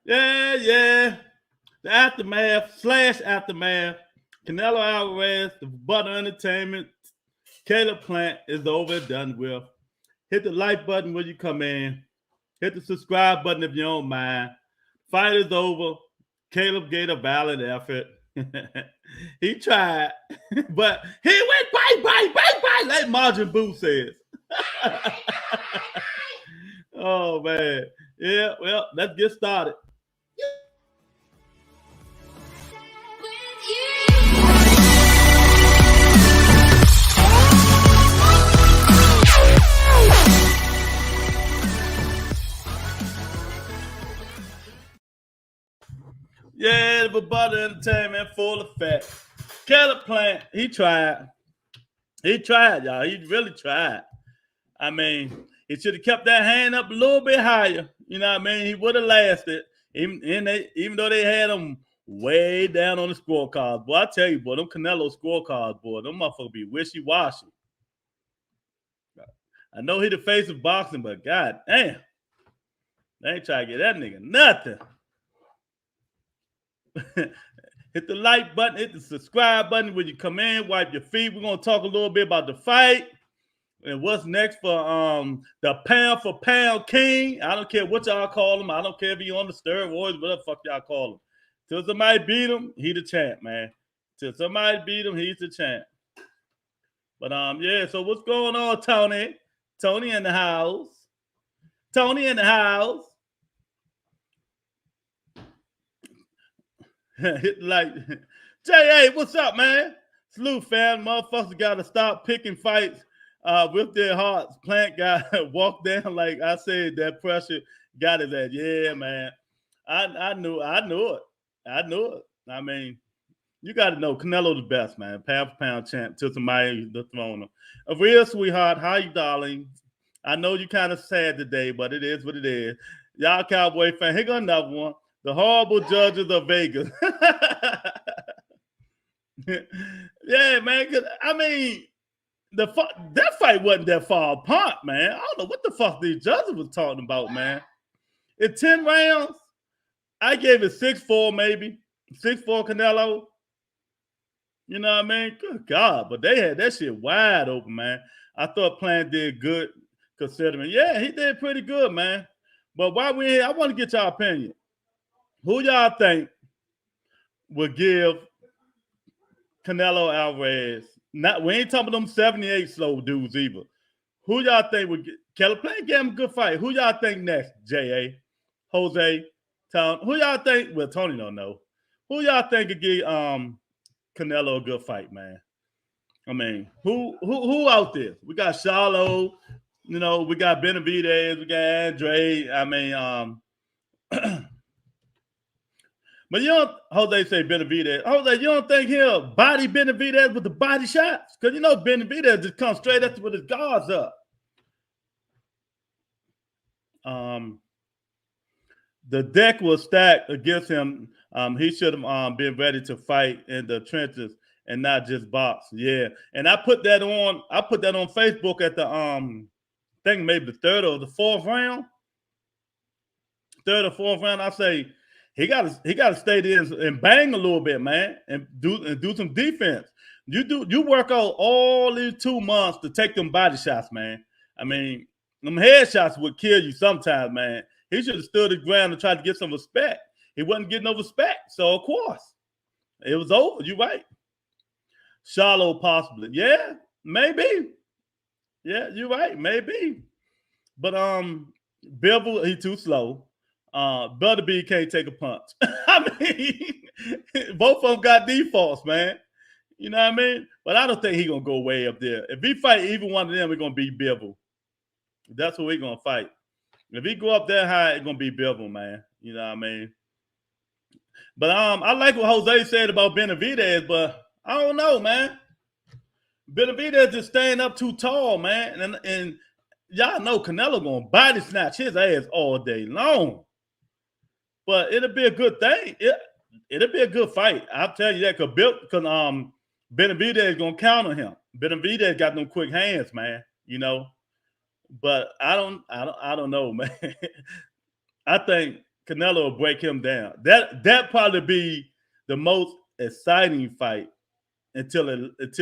Yeah. The aftermath. Canelo Alvarez, the Butter Entertainment, Caleb Plant is over and done with. Hit the like button when you come in. Hit the subscribe button if you don't mind. Fight is over. Caleb gave a valid effort. He tried, but he went bite, like Margin Boo says. Oh man. Yeah, well, let's get started. Yeah, the Butter Entertainment full effect. Caleb Plant, he tried. He tried, y'all. He really tried. I mean, he should have kept that hand up a little bit higher. You know what I mean? He would have lasted. Even though they had him way down on the scorecards. Boy, I tell you, boy, them Canelo scorecards, boy, them motherfuckers be wishy-washy. I know he the face of boxing, but god damn. They ain't trying to get that nigga nothing. Hit the like button, hit the subscribe button when you come in, wipe your feet. We're gonna talk a little bit about the fight and what's next for the pound for pound king. I don't care what y'all call him. I don't care if he on the steroids, whatever the fuck y'all call him. Till somebody beat him, he the champ, man. Till somebody beat him, he's the champ. But yeah, so what's going on, Tony? Tony in the house. Tony in the house. Hit like J.A., what's up, man? Salute, fam. Motherfuckers gotta stop picking fights with their hearts. Plant got walked down like I said, that pressure got his ass. Yeah, man. I knew it. I mean, you got to know Canelo the best, man. Pound for pound champ to somebody the throne. A real sweetheart. How you, darling? I know you kind of sad today, but it is what it is. Y'all Cowboy fan. Here go another one. The horrible judges of Vegas. Yeah, man. I mean, that fight wasn't that far apart, man. I don't know what the fuck these judges was talking about, man. In 10 rounds, I gave it 6-4, maybe. 6-4 Canelo. You know what I mean? Good God. But they had that shit wide open, man. I thought Plant did good considering. Yeah, he did pretty good, man. But while we're here, I want to get y'all opinion. Who y'all think would give Canelo Alvarez? We ain't talking about them 78 slow dudes either. Who y'all think would get Kelly Plant gave him a good fight? Who y'all think next? J.A., Jose, Tony. Who y'all think? Well, Tony don't know. Who y'all think could give Canelo a good fight, man? I mean, who out there? We got Charlo, you know, we got Benavidez, we got Andre. I mean, but you don't, Jose say Benavidez. Jose, you don't think he'll body Benavidez with the body shots? Because you know Benavidez just comes straight up with his guards up. The deck was stacked against him. He should have been ready to fight in the trenches and not just box. Yeah. And I put that on Facebook at the I think maybe the third or the fourth round. Third or fourth round, I say he gotta stay there and bang a little bit, man, and do some defense. You work out all these 2 months to take them body shots, man. I mean, them headshots would kill you sometimes, man. He should have stood his ground and tried to get some respect. He wasn't getting no respect, so of course it was over. You right. Charlo possibly, yeah, maybe. Yeah, you're right, maybe. But Bivol, he too slow. Butterbean can't take a punch. I mean, both of them got defaults, man. You know what I mean? But I don't think he's gonna go way up there. If he fight either one of them, we're gonna beat Bivol. That's what we're gonna fight. If he go up that high, it's gonna be Bivol, man. You know what I mean? But I like what Jose said about Benavidez, but I don't know, man. Benavidez just staying up too tall, man. And y'all know Canelo gonna body snatch his ass all day long. But it'll be a good thing. It'll be a good fight. I'll tell you that because Benavidez is gonna counter him. Benavidez got them quick hands, man. You know. But I don't know, man. I think Canelo will break him down. That probably be the most exciting fight until it's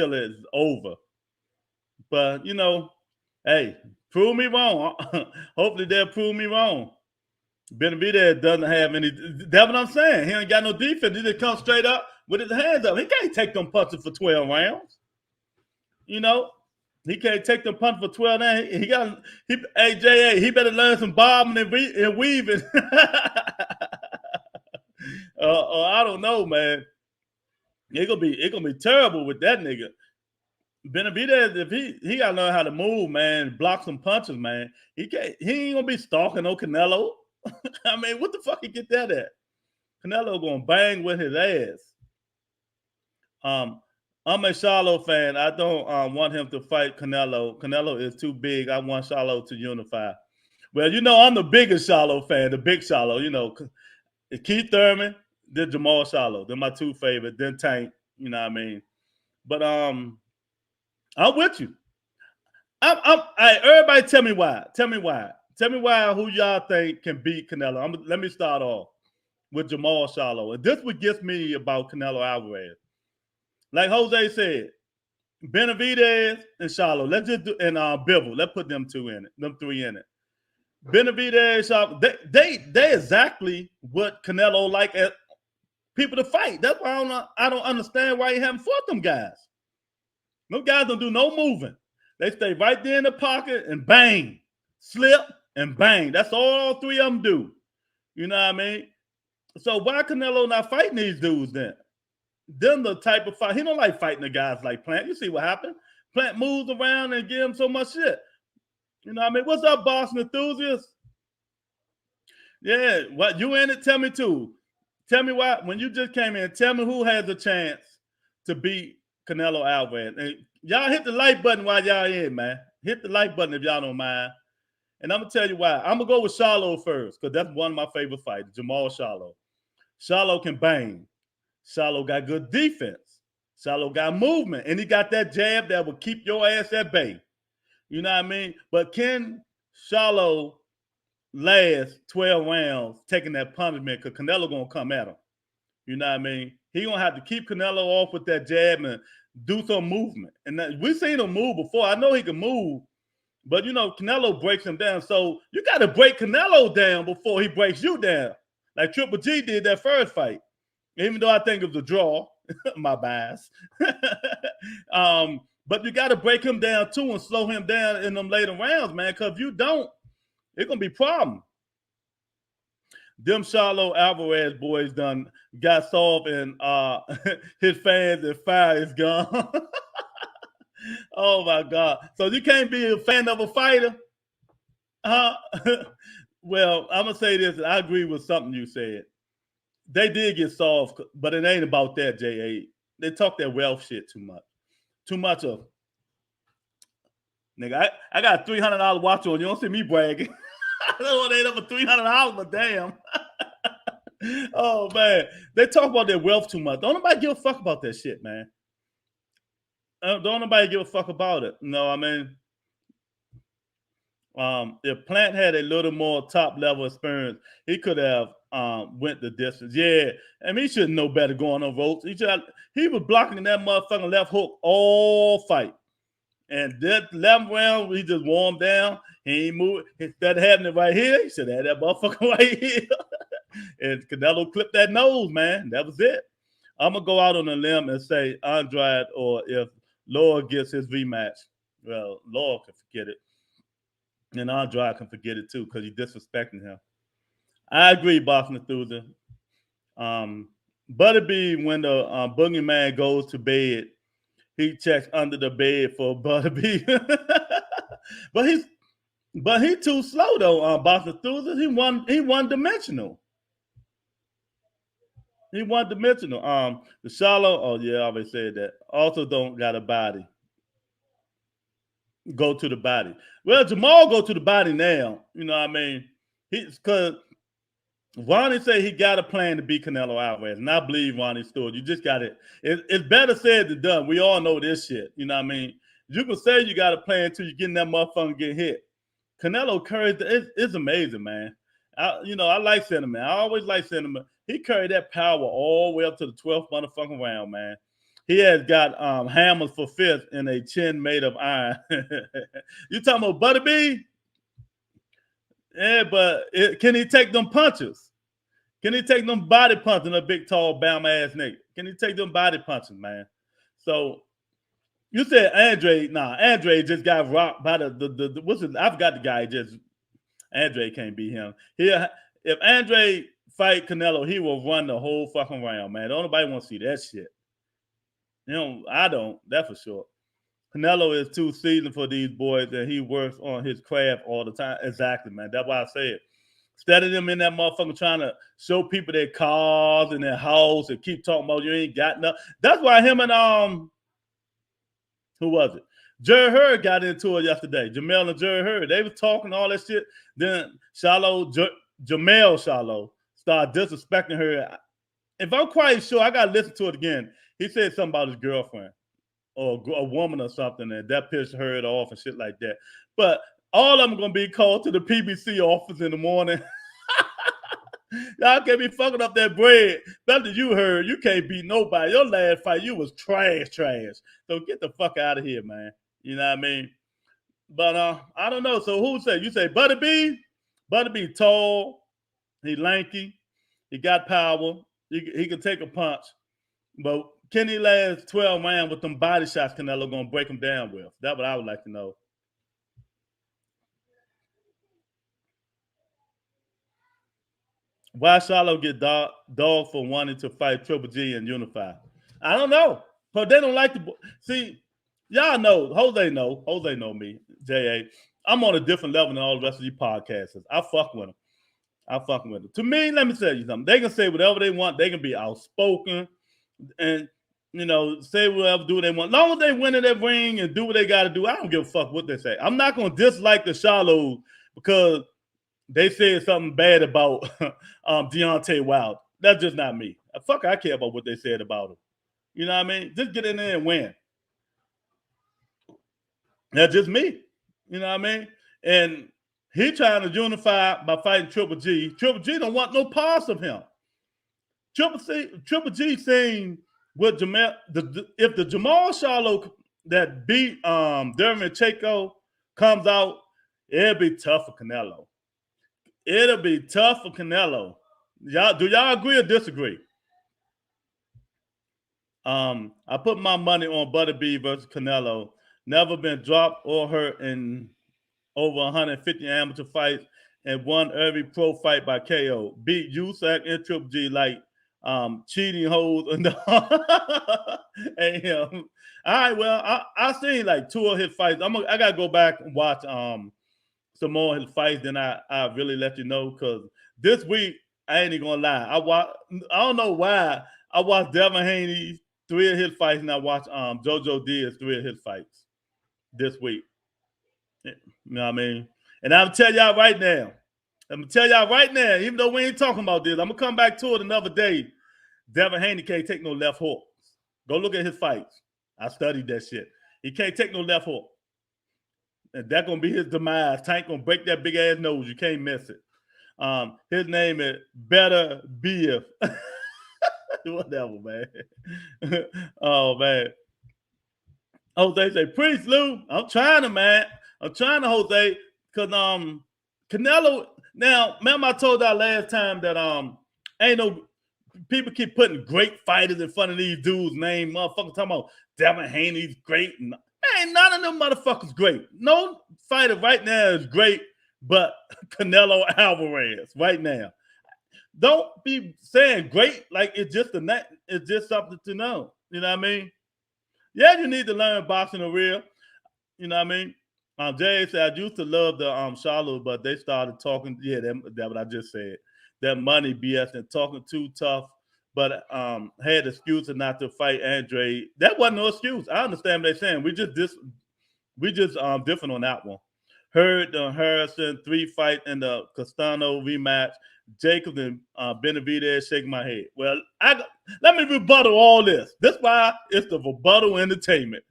over. But hey, prove me wrong. Hopefully they'll prove me wrong. Benavidez doesn't have any. That's what I'm saying. He ain't got no defense. He just comes straight up with his hands up. He can't take them punches for 12 rounds. He can't take them punches for 12 rounds. He better learn some bobbing and weaving. I don't know, man. It gonna be terrible with that nigga. Benavidez, if he gotta learn how to move, man, block some punches, man. He ain't gonna be stalking no Canelo. I mean, what the fuck he get that at? Canelo gonna bang with his ass. I'm a Charlo fan. I don't want him to fight Canelo. Canelo is too big. I want Charlo to unify. Well, I'm the biggest Charlo fan, the big Charlo. Keith Thurman, then Jamal Charlo. They're my two favorites. Then Tank. You know what I mean? But I'm with you. Everybody tell me why. Tell me why who y'all think can beat Canelo. Let me start off with Jamal Charlo. And this what gets me about Canelo Alvarez. Like Jose said, Benavidez and Charlo. Let's just do and Bivol. Let's put them three in it. Benavidez, Charlo, they exactly what Canelo like at people to fight. That's why I don't understand why he haven't fought them guys. Them guys don't do no moving. They stay right there in the pocket and bang, slip and bang. That's all three of them do. You know what I mean? So why Canelo not fighting these dudes then? Them the type of fight. He don't like fighting the guys like Plant. You see what happened? Plant moves around and give him so much shit. You know what I mean? What's up, Boston enthusiasts? Yeah, what you in it? Tell me too. Tell me why when you just came in. Tell me who has a chance to beat Canelo Alvarez. And y'all hit the like button while y'all in, man. Hit the like button if y'all don't mind. And I'm gonna tell you why. I'm gonna go with Charlo first because that's one of my favorite fighters, Jamal Charlo. Charlo can bang. Charlo got good defense. Charlo got movement, and he got that jab that will keep your ass at bay. You know what I mean? But can Charlo last 12 rounds taking that punishment? Because Canelo gonna come at him. You know what I mean? He gonna have to keep Canelo off with that jab and do some movement. And we've seen him move before. I know he can move, but Canelo breaks him down. So you got to break Canelo down before he breaks you down, like Triple G did that first fight. Even though I think it was a draw, my bias. But you got to break him down too and slow him down in them later rounds, man. Because if you don't, it's gonna be a problem. Them Charlo Alvarez boys done got soft and his fans and fire is gone. Oh my God. So you can't be a fan of a fighter? Well, I'm gonna say this. I agree with something you said. They did get soft, but it ain't about that, J.A. They talk that wealth shit too much. Too much of nigga. I got a $300 watch on. You don't see me bragging. I don't want to end up with $300, but damn. Oh man, they talk about their wealth too much. Don't nobody give a fuck about that shit, man. Don't nobody give a fuck about it. No, I mean, if Plant had a little more top level experience, he could have went the distance. Yeah, I mean, he should know better going on ropes. He was blocking that motherfucking left hook all fight. And that 11th round, he just warmed down. He ain't moved. Instead of having it right here, he should have had that motherfucker right here. And Canelo clipped that nose, man. That was it. I'm going to go out on a limb and say Andrade, or if Law gets his rematch, well, Law can forget it. And Andrade can forget it too because he's disrespecting him. I agree, Boston enthusiast. But it be when the boogeyman goes to bed, he checks under the bed for Butterby. but he's too slow though, Boston enthusiast. He one dimensional. He one dimensional. The Charlo, oh yeah, I always said that. Also don't got a body. Go to the body. Well, Jamal go to the body now. You know what I mean? Because Ronnie said he got a plan to beat Canelo Alvarez, and I believe Ronnie Stewart. You just got it. It's better said than done. We all know this shit. You know what I mean? You can say you got a plan until you get in that motherfucker and get hit. Canelo courage is amazing, man. I like Cinnamon. I always like Cinnamon. He carried that power all the way up to the 12th motherfucking round, man. He has got hammers for fifth and a chin made of iron. You talking about Butterbean? Yeah, but can he take them punches? Can he take them body punches? A big, tall, Bama ass nigga. Can he take them body punches, man? So you said Andre. Nah, Andre just got rocked by the what's it? I forgot the guy. Just Andre can't beat him. If Andre fight Canelo, he will run the whole fucking round, man. Don't nobody want to see that shit. I don't. That's for sure. Canelo is too seasoned for these boys, and he works on his craft all the time. Exactly, man. That's why I say it. Instead of them in that motherfucker trying to show people their cars and their house and keep talking about you ain't got nothing. That's why him and who was it? Jerry Hurd got into it yesterday. Jamel and Jerry Hurd. They was talking all that shit. Then Jamel Shallow started disrespecting her. If I'm quite sure, I gotta listen to it again. He said something about his girlfriend or a woman or something, and that pissed Hurd off and shit like that. But all of them gonna be called to the PBC office in the morning. Y'all can't be fucking up that bread. Nothing you heard. You can't beat nobody. Your last fight, you was trash. So get the fuck out of here, man. You know what I mean? But I don't know. So who say? You say Butterbean? Butterbean tall. He lanky. He got power. He can take a punch. But can he last 12 rounds with them body shots Canelo gonna break him down with? That's what I would like to know. Why Charlo get dog for wanting to fight Triple G and unify? I don't know. But they don't like to see. Y'all know. Jose know me. J.A. I'm on a different level than all the rest of you podcasters. I fuck with them. To me, let me tell you something. They can say whatever they want. They can be outspoken and say whatever do they want. As long as they win in that ring and do what they got to do, I don't give a fuck what they say. I'm not gonna dislike the Charlos because they said something bad about Deontay Wilder. That's just not me. Fuck, I care about what they said about him. You know what I mean? Just get in there and win. That's just me. You know what I mean? And he trying to unify by fighting Triple G. Triple G don't want no parts of him. Triple G saying with Jamal, if the Jamal Charlo that beat Dermot Chaco comes out, it'll be tough for Canelo. It'll be tough for Canelo. Do y'all agree or disagree? I put my money on Butterbean versus Canelo. Never been dropped or hurt in over 150 amateur fights and won every pro fight by KO. Beat Usyk and Triple G like cheating hoes. Hey, all right, well, I seen like two of his fights. I gotta go back and watch some more of his fights. Then I really let you know because this week I ain't even gonna lie. I don't know why I watched Devin Haney 3 of his fights and I watched JoJo Diaz 3 of his fights this week. You know what I mean? And I'm tell y'all right now, even though we ain't talking about this, I'm gonna come back to it another day. Devin Haney can't take no left hook. Go look at his fights. I studied that shit. He can't take no left hook. And that's gonna be his demise. Tank gonna break that big ass nose. You can't miss it. His name is Better Beef. Whatever, man. Oh man. Jose say, preach, Lou. I'm trying to, man. I'm trying to, Jose, because Canelo. Now, remember I told y'all last time that ain't no people keep putting great fighters in front of these dudes' name. Motherfuckers talking about Devin Haney's great. And ain't none of them motherfuckers great. No fighter right now is great, but Canelo Alvarez right now. Don't be saying great like it's just it's just something to know. You know what I mean? Yeah, you need to learn boxing for real. You know what I mean? Jay said, I used to love the Charlotte, but they started talking. Yeah, that what I just said. That money BS and talking too tough, but had excuses not to fight Andre. That wasn't no excuse. I understand what they're saying. We just different on that one. Heard Harrison 3 fight in the Castano rematch. Jacobs and Benavidez shaking my head. Well, let me rebuttal all this. This is why it's the rebuttal entertainment.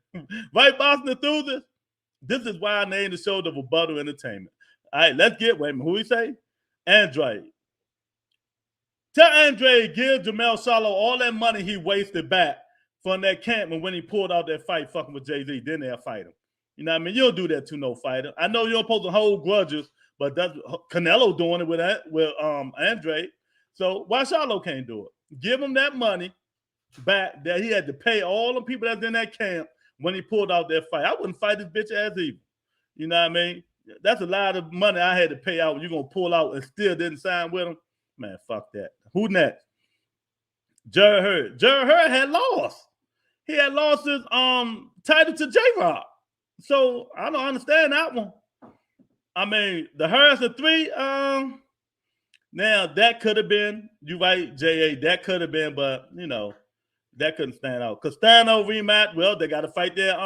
Right, Boston enthusiasts? This is why I named the show the rebuttal entertainment. All right, let's get, wait a minute, who he say? Andre. Tell Andre give Jamel Charlo all that money he wasted back from that camp and when he pulled out that fight fucking with Jay-Z. Then they'll fight him. You know what I mean? You don't do that to no fighter. I know you're supposed to hold grudges, but that's Canelo doing it with Andre. So why Charlo can't do it? Give him that money back that he had to pay all the people that's in that camp when he pulled out that fight. I wouldn't fight this bitch ass either. You know what I mean? That's a lot of money I had to pay out. You're gonna pull out and still didn't sign with him. Man, fuck that. Who next? Jerry Hurd. Jerry Hurd had lost. He had lost his title to J-Rock. So I don't understand that one. I mean, the Hurds of 3, now that could have been, you right, J.A., that could have been, but you know, that couldn't stand out. Castano rematch, well, they gotta fight their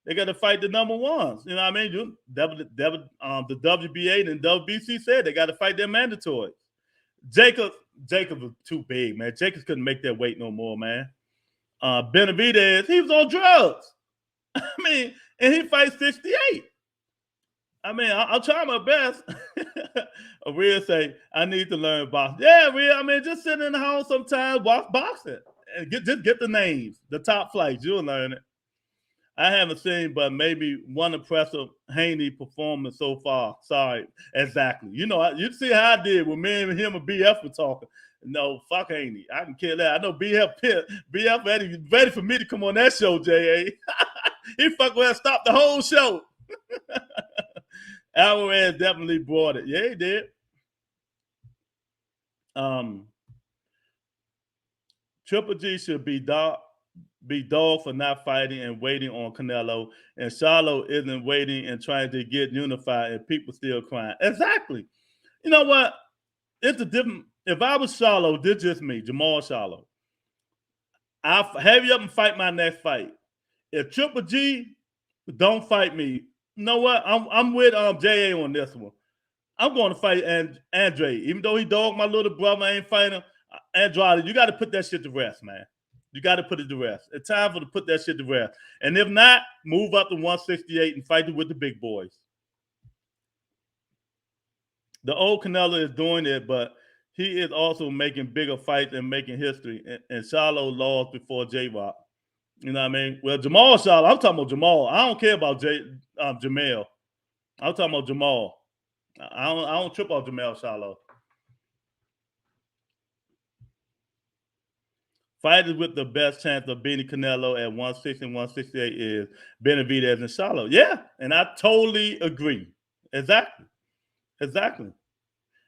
they gotta fight the number ones. You know what I mean? The WBA and WBC said they gotta fight their mandatory. Jacob was too big, man. Jacobs couldn't make that weight no more, man. Benavidez, he was on drugs. I mean, and he fights 68. I mean, I'll try my best. Rhea say, I need to learn boxing. Yeah, Rhea, I mean, just sit in the house sometimes, watch boxing. And just get the names, the top flights. You'll learn it. I haven't seen, but maybe one impressive Haney performance so far. Sorry, exactly. You know, you see how I did when me and him and BF were talking. No, fuck Haney. I can kill that. I know BF ready for me to come on that show, J.A. He fuck well stopped the whole show. Alvarez definitely brought it. Yeah, he did. Triple G should be dog for not fighting and waiting on Canelo, and Charlo isn't waiting and trying to get unified, and people still crying. Exactly. You know what? It's a different. If I was Charlo, this just me, Jamal Charlo. I'll have you up and fight my next fight. If Triple G don't fight me, you know what? I'm with J.A. on this one. I'm going to fight Andre. Even though he dogged my little brother, I ain't fighting him. Andrade, you got to put that shit to rest, man. You got to put it to rest. It's time for to put that shit to rest. And if not, move up to 168 and fight it with the big boys. The old Canelo is doing it, but he is also making bigger fights and making history. And Charlo lost before J-Rock. You know what I mean? Well, Jamal Charlo, I'm talking about Jamal. I don't care about Jamel. I'm talking about Jamal. I don't trip off Jamel Charlo. Fighters with the best chance of beating Canelo at 160 and 168 is Benavidez and Charlo. Yeah, and I totally agree. Exactly.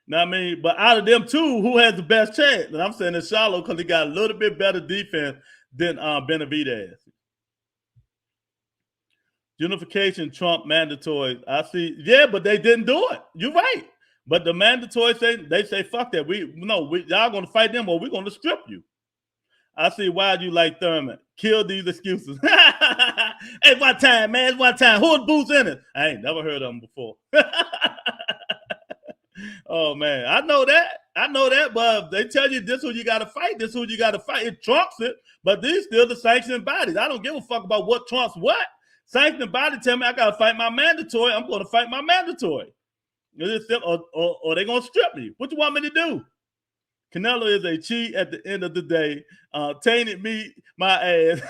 Now, I mean, but out of them two, who has the best chance? And I'm saying it's Charlo because he got a little bit better defense than Benavidez. Unification Trump mandatory. I see. Yeah, but they didn't do it. You're right. But the mandatory they say fuck that. Y'all gonna fight them or we're gonna strip you. I see why you like Thurman. Kill these excuses. Hey, one time, man. One time. Who's Boots in it? I ain't never heard of them before. Oh man, I know that, but they tell you this who you gotta fight, this who you gotta fight. It trumps it, but these still the sanctioned bodies. I don't give a fuck about what trumps what. Sanctioned body tell me I gotta fight my mandatory. I'm gonna fight my mandatory. Or they gonna strip me. What you want me to do? Canelo is a cheat at the end of the day. Tainted me, my ass.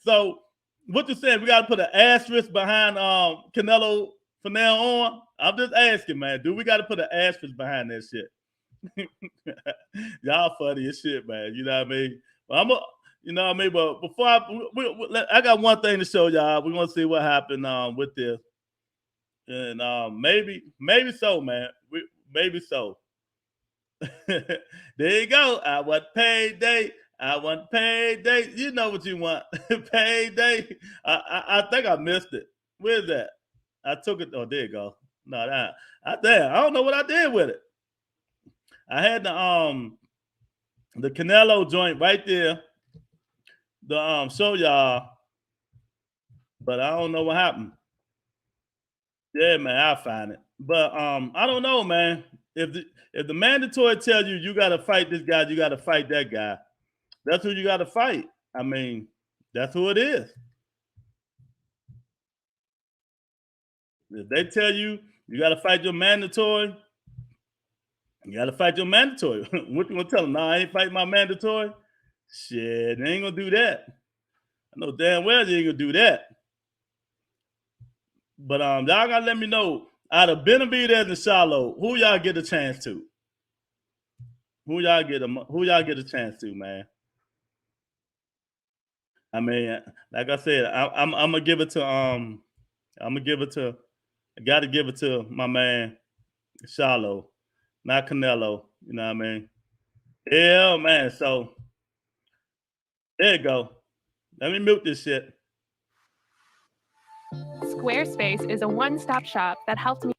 So what you saying? We gotta put an asterisk behind Canelo from now on. I'm just asking, man. Do we got to put an asterisk behind that shit? Y'all funny as shit, man. You know what I mean? But you know what I mean? But before I got one thing to show y'all. We're gonna see what happened with this, and maybe so, man. Maybe so. There you go. I want payday. I want payday. You know what you want. Payday. I think I missed it. Where's that? I took it. Oh, there you go. No, I don't know what I did with it. I had the Canelo joint right there. The show y'all, but I don't know what happened. Yeah, man, I'll find it. But I don't know, man. If the mandatory tells you gotta fight this guy, you gotta fight that guy. That's who you gotta fight. I mean, that's who it is. If they tell you You got to fight your mandatory. You got to fight your mandatory. What you gonna tell them? Nah, I ain't fighting my mandatory. Shit, they ain't gonna do that. I know damn well they ain't gonna do that. But y'all gotta let me know out of Benavidez and Charlo, who y'all get a chance to? Who y'all get a chance to, man? I mean, like I said, I'm gonna give it to I'm gonna give it to I gotta give it to my man Charlo, not Canelo. You know what I mean? Yeah, man. So there you go. Let me mute this shit. Squarespace is a one-stop shop that helps me.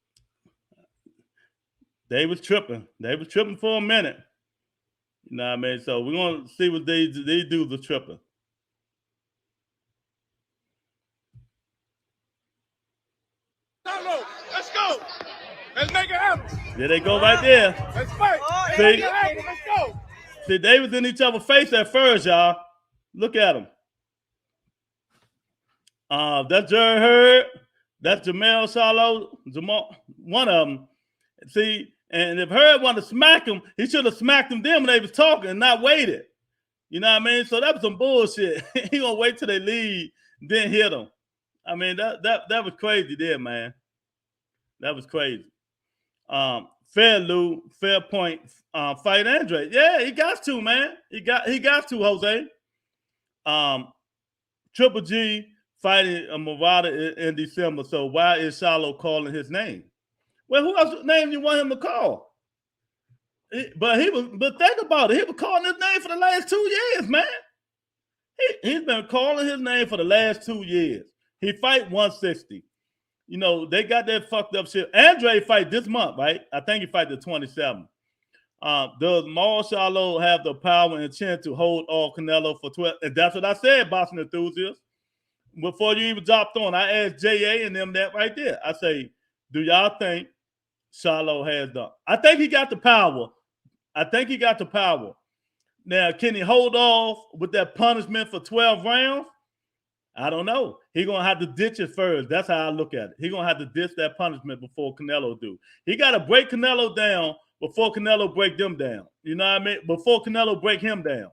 They was tripping. They was tripping for a minute. You know what I mean? So we're gonna see what they do the tripping. Let's go. Let's make it happen. There they go right there. Let's fight. See? Let's make it happen. Let's go. See, they was in each other's face at first, y'all. Look at them. That's Jerry Hurd. That's Jamel Charlo. Jamal, one of them. See, and if Hurd wanted to smack him, he should have smacked them then when they was talking and not waited. You know what I mean? So that was some bullshit. He gonna wait till they leave, then hit them. I mean, that was crazy there, man. That was crazy. Fair Lou, fair point. Fight Andre. Yeah, he got to, man. He got to, Jose. Triple G fighting a Murata in December. So why is Charlo calling his name? Well, who else's name you want him to call? But think about it. He was calling his name for the last 2 years, man. He's been calling his name for the last 2 years. He fight 160. You know, they got that fucked up shit. Andre fight this month, right? I think he fight the 27th. Does Maul Charlo have the power and intent to hold all Canelo for 12? And that's what I said, boxing enthusiasts. Before you even dropped on, I asked J.A. and them that right there. I say, do y'all think Charlo has the... I think he got the power. Now, can he hold off with that punishment for 12 rounds? I don't know. He's going to have to ditch it first. That's how I look at it. He's going to have to ditch that punishment before Canelo do. He got to break Canelo down before Canelo break them down. You know what I mean? Before Canelo break him down.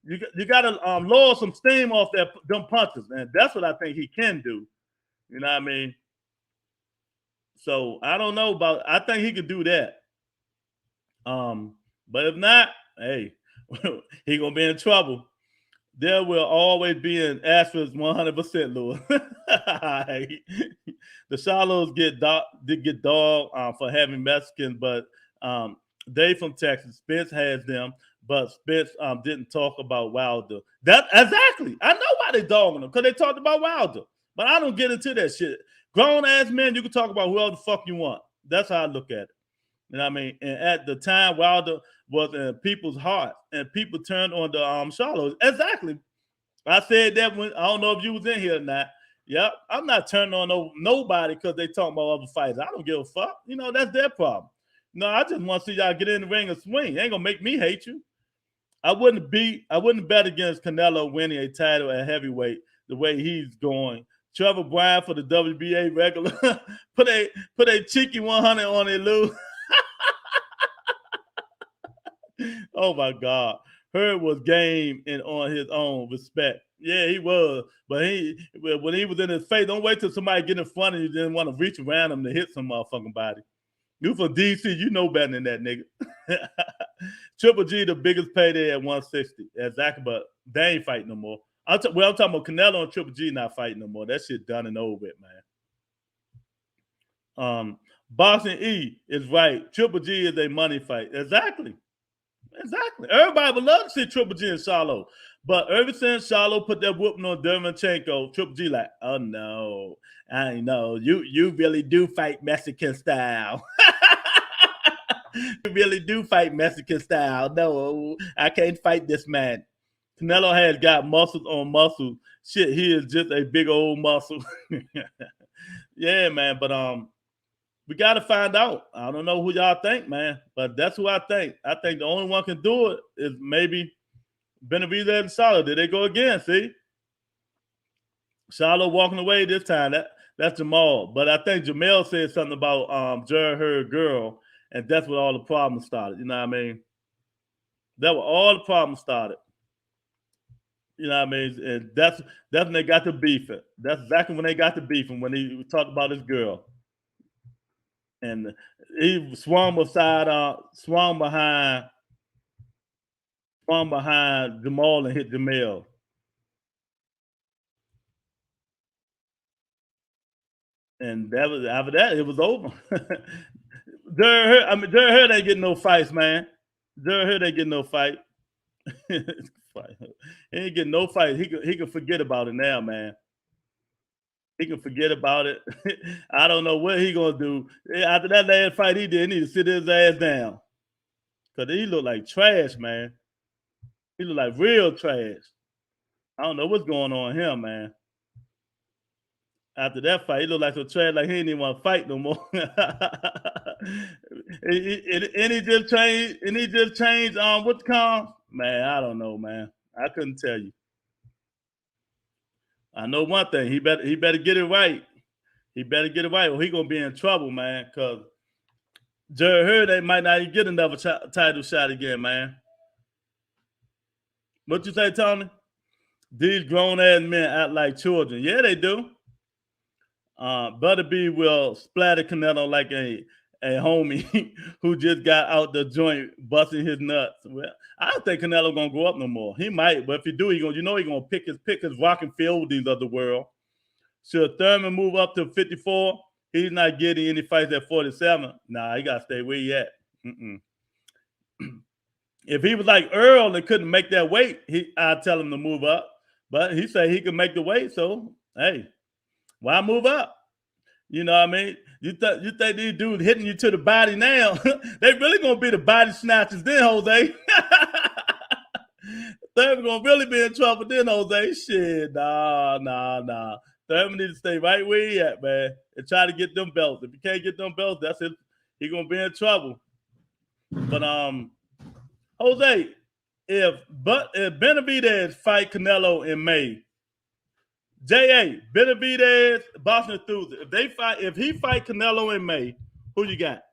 You got to lower some steam off them punches, man. That's what I think he can do. You know what I mean? So I don't know about... I think he could do that. But if not, hey, he going to be in trouble. There will always be an asterisk 100%, Lewis. The Charlos get dogged for having Mexicans, but they from Texas. Spence has them, but Spence didn't talk about Wilder. That exactly. I know why they dogging them, because they talked about Wilder. But I don't get into that shit. Grown ass men, you can talk about whoever the fuck you want. That's how I look at it. You know what I mean? And at the time, Wilder was in people's hearts, and people turned on the Charlos. Exactly. I said that when... I don't know if you was in here or not. Yep. I'm not turning on nobody because they talking about other fighters. I don't give a fuck. You know, that's their problem. No, I just want to see y'all get in the ring and swing. It ain't gonna make me hate you. I wouldn't bet against Canelo winning a title at heavyweight the way he's going. Trevor Bryan for the WBA regular. put a cheeky 100 on it, Lou. Oh my God. Hurd was game and on his own respect. Yeah, he was. But when he was in his face, don't wait till somebody get in front of you, then want to reach around him to hit some motherfucking body. You from DC, you know better than that, nigga. Triple G, the biggest payday at 160. Exactly, but they ain't fighting no more. I'm talking about Canelo and Triple G not fighting no more. That shit done and over with, man. Boxing E is right. Triple G is a money fight. Exactly. Everybody would love to see Triple G and Charlo. But ever since Charlo put that whooping on Derevyanchenko, Triple G like, oh no, I know. You really do fight Mexican style. You really do fight Mexican style. No, I can't fight this man. Canelo has got muscles on muscles. Shit, he is just a big old muscle. Yeah, man. But we got to find out. I don't know who y'all think, man, but that's who I think. I think the only one can do it is maybe Benavidez and Charlo. Did they go again? See, Charlo walking away this time. That's Jamal. But I think Jamel said something about Jared Hurd girl, and that's what all the problems started. You know what I mean? That where all the problems started. You know what I mean? And that's when they got to beefing. That's exactly when they got to beefing, when he talked about his girl. And he swung behind Jamal and hit Jamel. And that was after that, it was over. Jared Hurd ain't getting no fights, man. Jared Hurd ain't getting no fight. He ain't getting no fight. He can forget about it now, man. He can forget about it. I don't know what he gonna do after that last fight he did. He need to sit his ass down because he look like trash, man. He look like real trash. I don't know what's going on here, man. After that fight, he looked like so trash, like he didn't even want to fight no more. and he just changed. And he just changed. What's called? Man, I don't know, man. I couldn't tell you. I know one thing. He better get it right. He better get it right, or he gonna be in trouble, man. Cause Jared Hurd, they might not even get another title shot again, man. What you say, Tony? These grown ass men act like children. Yeah, they do. Butterby will splatter Canelo like a homie who just got out the joint busting his nuts. Well, I don't think Canelo gonna grow up no more. He might, but if he do, he gonna pick his rocking Fieldies of the world. Should Thurman move up to 54? He's not getting any fights at 47. Nah, he gotta stay where he at. If he was like Earl and couldn't make that weight, I'd tell him to move up. But he said he can make the weight, so hey, why move up? You know what I mean? You think these dudes hitting you to the body now? They really gonna be the body snatchers then, Jose. Thurman gonna really be in trouble then, Jose. Shit, nah. Thurman need to stay right where he at, man, and try to get them belts. If he can't get them belts, that's it. He gonna be in trouble. But Jose, if Benavidez fight Canelo in May, J.A. Benavidez, Boston Enthusiast. If he fight Canelo in May, who you got?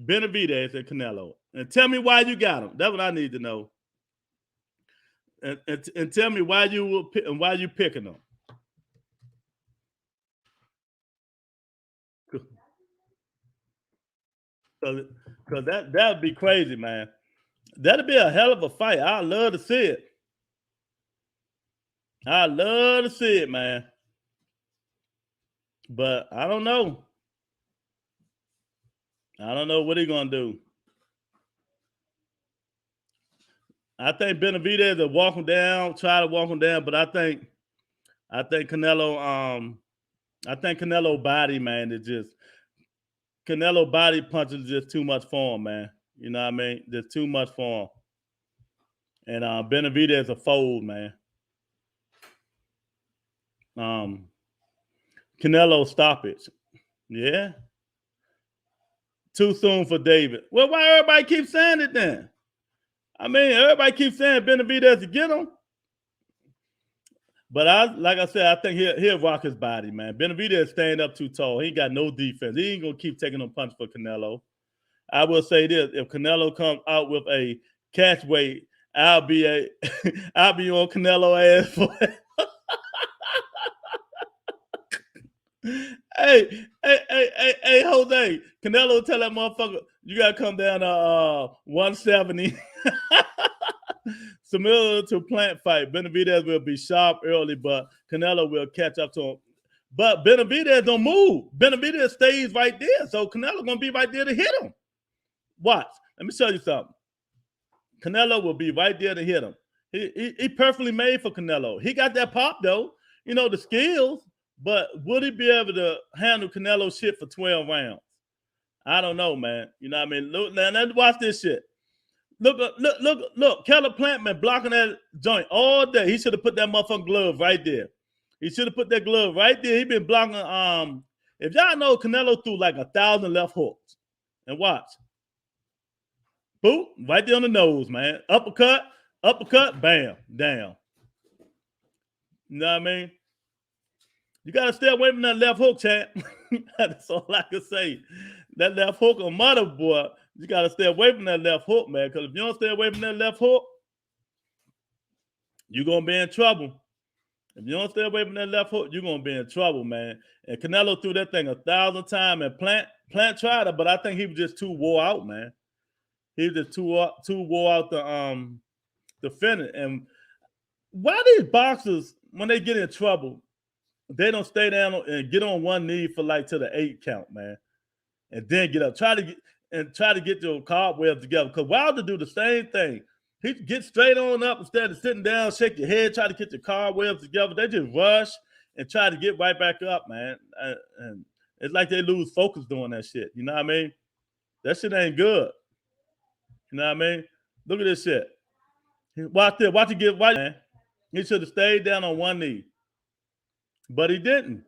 Benavidez and Canelo. And tell me why you got him. That's what I need to know. And tell me why you picking them. Because that'd be crazy, man. That'd be a hell of a fight. I'd love to see it. I'd love to see it, man. But I don't know. I don't know what he's gonna do. I think Benavidez will try to walk him down, but I think Canelo, I think Canelo body, man, is just Canelo body punches is just too much for him, man. You know what I mean? Just too much for him. And Benavidez a fold, man. Canelo stoppage. Yeah. Too soon for David. Well, why everybody keep saying it then? I mean, everybody keeps saying Benavidez to get him. But like I said, I think he'll rock his body, man. Benavidez staying up too tall. He ain't got no defense. He ain't gonna keep taking no punch for Canelo. I will say this: if Canelo comes out with a catch weight, I'll be on Canelo ass for it. Hey, Jose, Canelo tell that motherfucker, you gotta come down to 170. Similar to Plant fight, Benavidez will be sharp early, but Canelo will catch up to him. But Benavidez don't move. Benavidez stays right there, so Canelo gonna be right there to hit him. Watch. Let me show you something. Canelo will be right there to hit him. He perfectly made for Canelo. He got that pop though, the skills. But would he be able to handle Canelo shit for 12 rounds? I don't know, man. You know what I mean? Look, now watch this shit. Look. Keller Plant been blocking that joint all day. He should have put that motherfucking glove right there. He should have put that glove right there. He been blocking. If y'all know, Canelo threw like 1,000 left hooks. And watch. Boop, right there on the nose, man. Uppercut, bam, down. You know what I mean? You got to stay away from that left hook, champ. That's all I can say. That left hook on mother, boy. You got to stay away from that left hook, man. Because if you don't stay away from that left hook, you're going to be in trouble. If you don't stay away from that left hook, you're going to be in trouble, man. And Canelo threw that thing 1,000 times, and Plant tried it, but I think he was just too wore out, man. He was just too wore out to finish. And why these boxers, when they get in trouble, they don't stay down and get on one knee for like to the 8 count, man, and then get up. Try to get your cobwebs together. Because Wilder do the same thing. He get straight on up instead of sitting down, shake your head, try to get your cobwebs together. They just rush and try to get right back up, man. And it's like they lose focus doing that shit. You know what I mean? That shit ain't good. You know what I mean? Look at this shit. Watch it get right, man. He should have stayed down on one knee. But he didn't.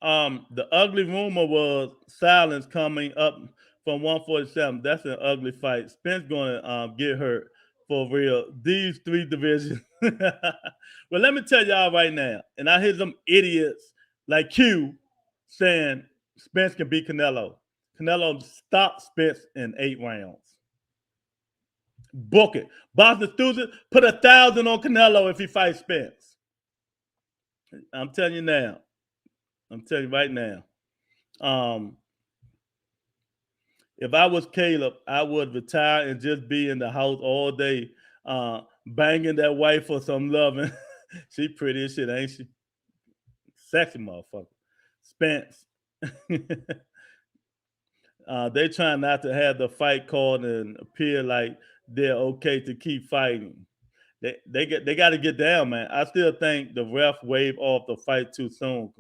The ugly rumor was silence coming up from 147. That's an ugly fight. Spence gonna get hurt for real. These 3 divisions. Well, let me tell y'all right now, and I hear some idiots like Q saying Spence can beat Canelo. Canelo stopped Spence in 8 rounds. Book it. Box enthusiast, put 1,000 on Canelo if he fights Spence. I'm telling you now. I'm telling you right now. If I was Caleb, I would retire and just be in the house all day, banging that wife for some loving. She pretty as shit, ain't she? Sexy motherfucker. Spence. They trying not to have the fight called and appear like they're okay to keep fighting. They got to get down, man. I still think the ref waved off the fight too soon,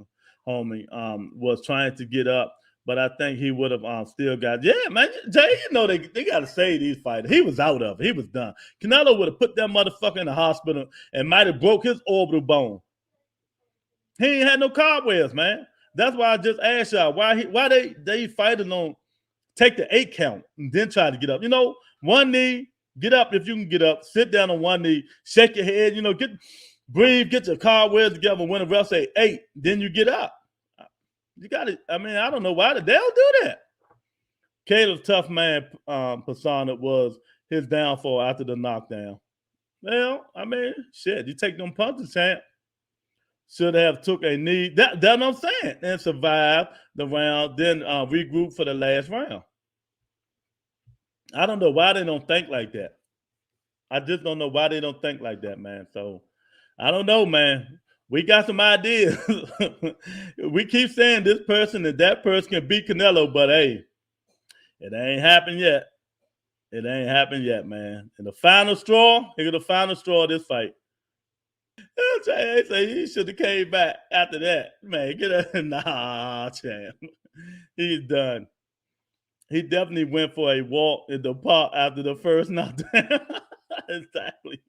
homie. Was trying to get up, but I think he would have still got. Yeah, man. Jay, you know they got to save these fighters. He was out of it. He was done. Canelo would have put that motherfucker in the hospital and might have broke his orbital bone. He ain't had no cobwebs, man. That's why I just asked y'all why they fighting on take the 8 count and then try to get up. You know, one knee. Get up if you can get up. Sit down on one knee. Shake your head. You know, breathe. Get your cobwebs together. When the ref say 8, then you get up. You got it. I mean, I don't know why the Dell do that. Caleb's tough man persona was his downfall after the knockdown. Well, I mean, shit. You take them punches, champ. Should have took a knee. That's what I'm saying. And survived the round. Then regroup for the last round. I don't know why they don't think like that. I just don't know why they don't think like that, man. So I don't know, man. We got some ideas. We keep saying this person and that person can beat Canelo, but hey, it ain't happened yet. It ain't happened yet, man. And the final straw, here's the final straw of this fight. They say he should have came back after that. Man, get a nah, champ. He's done. He definitely went for a walk in the park after the first knockdown. Exactly.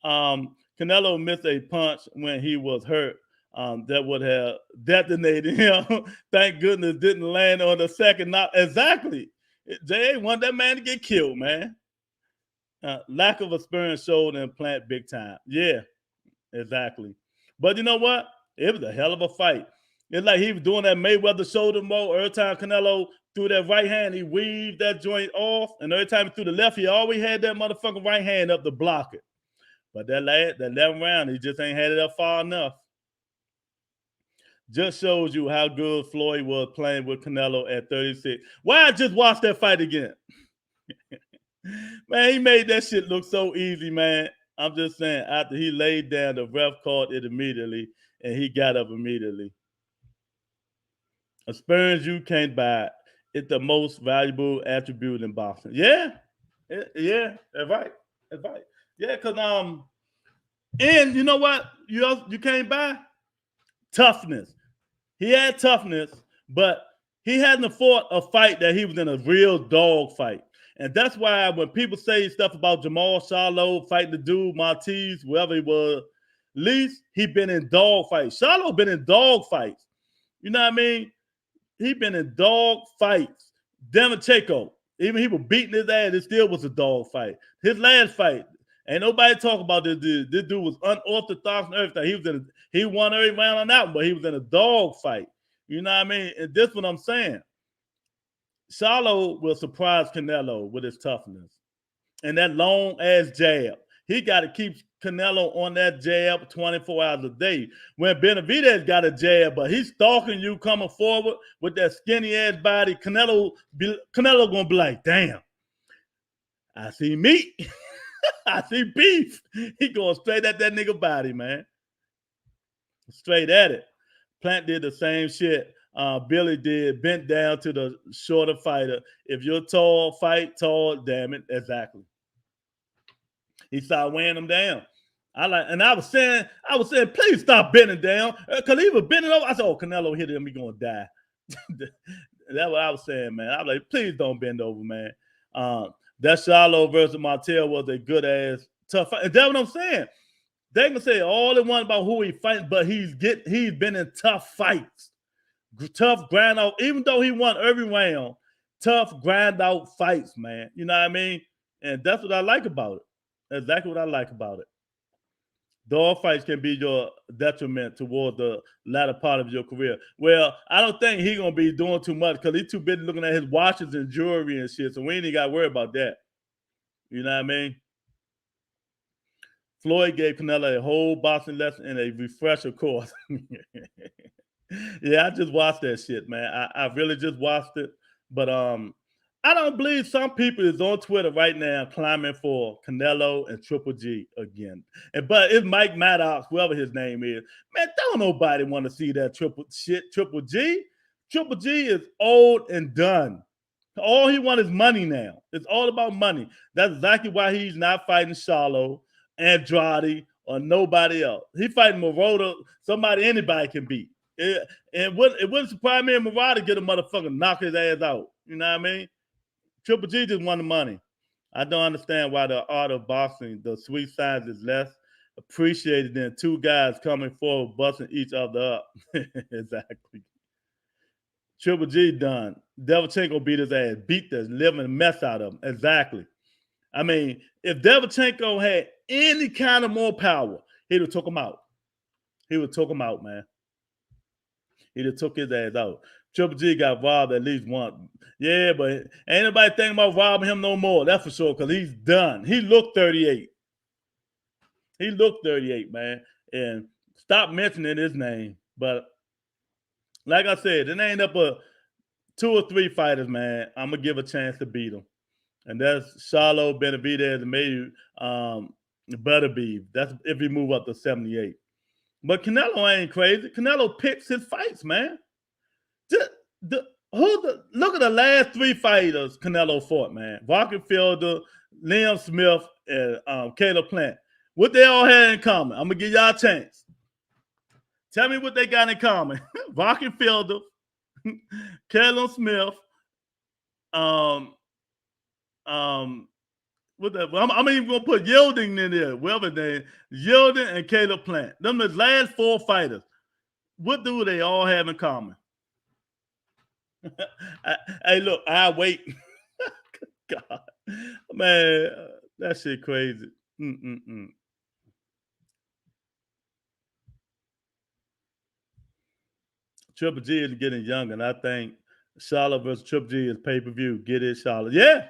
Canelo missed a punch when he was hurt that would have detonated him. Thank goodness didn't land on the second knock. Exactly. Jay want that man to get killed, man. Lack of experience showed in Plant big time. Yeah, exactly. But you know what? It was a hell of a fight. It's like he was doing that Mayweather shoulder mold. Every time Canelo threw that right hand, he weaved that joint off. And every time he threw the left, he always had that motherfucking right hand up to block it. But that 11th round, he just ain't had it up far enough. Just shows you how good Floyd was playing with Canelo at 36. Why I just watched that fight again? Man, he made that shit look so easy, man. I'm just saying, after he laid down, the ref called it immediately, and he got up immediately. Experience you can't buy. It's the most valuable attribute in boxing. Yeah, yeah, that's right. That's right. Yeah, because and you know what? You can't buy toughness. He had toughness, but he hadn't fought a fight that he was in a real dog fight. And that's why when people say stuff about Jamal Charlo fighting the dude, Martiz, whoever he was, at least he been in dog fights. Charlo been in dog fights. You know what I mean? He been in dog fights. Demachenko, even he was beating his ass, it still was a dog fight. His last fight, Ain't nobody talk about this dude. This dude was unorthodox and everything. He won every round on that one, but he was in a dog fight. You know what I mean? And this what I'm saying. Charlo will surprise Canelo with his toughness and that long ass jab. He got to keep Canelo on that jab 24 hours a day. When Benavidez got a jab, but he's stalking you coming forward with that skinny ass body, Canelo gonna be like, damn, I see meat. I see beef. He going straight at that nigga body, man. Straight at it. Plant did the same shit. Billy did, bent down to the shorter fighter. If you're tall, fight tall, damn it. Exactly. He started weighing him down. I was saying, please stop bending down. Cause he was bending over. I said, oh, Canelo hit him, he gonna die. That's what I was saying, man. I was like, please don't bend over, man. That Charlo versus Martel was a good ass tough fight. And that's what I'm saying. They can say all they want about who he fights, but he's been in tough fights. Tough grind out, even though he won every round, tough grind out fights, man. You know what I mean? And that's what I like about it. Exactly what I like about it. Dog fights can be your detriment toward the latter part of your career. Well, I don't think he's gonna be doing too much because he's too busy looking at his watches and jewelry and shit. So we ain't even got to worry about that. You know what I mean? Floyd gave Canelo a whole boxing lesson and a refresher course. Yeah, I just watched that shit, man. I really just watched it. But I don't believe some people is on Twitter right now climbing for Canelo and Triple G again. But it's Mike Maddox, whoever his name is. Man, don't nobody want to see that Triple G. Triple G is old and done. All he wants is money now. It's all about money. That's exactly why he's not fighting Charlo, Andrade, or nobody else. He fighting Moroder, somebody anybody can beat. It wouldn't surprise me if Moroder get a motherfucker knock his ass out. You know what I mean? Triple G just won the money. I don't understand why the art of boxing, the sweet science, is less appreciated than two guys coming forward, busting each other up. Exactly. Triple G done. Devchenko beat his ass, beat the living mess out of him. Exactly. I mean, if Devchenko had any kind of more power, he'd have took him out. He would took him out, man. He'd have took his ass out. Triple G got robbed at least once. Yeah, but ain't nobody thinking about robbing him no more. That's for sure, because he's done. He looked 38. He looked 38, man. And stop mentioning his name. But like I said, it ain't up a 2 or 3 fighters, man. I'm going to give a chance to beat him. And that's Charlo, Benavidez, and maybe Butterbeef. That's if he move up to 78. But Canelo ain't crazy. Canelo picks his fights, man. Look at the last 3 fighters Canelo fought, man. Rockefeller, Liam Smith, and Caleb Plant. What they all had in common? I'm gonna give y'all a chance. Tell me what they got in common. Rockefeller, Caleb Smith, what that? I'm even gonna put Yielding in there. Whatever they Yielding and Caleb Plant. Them the last 4 fighters. What do they all have in common? Hey, look, I wait. God, man, that shit crazy. Triple G is getting younger, and I think Charlotte versus Triple G is pay-per-view. Get it, Charlotte. Yeah,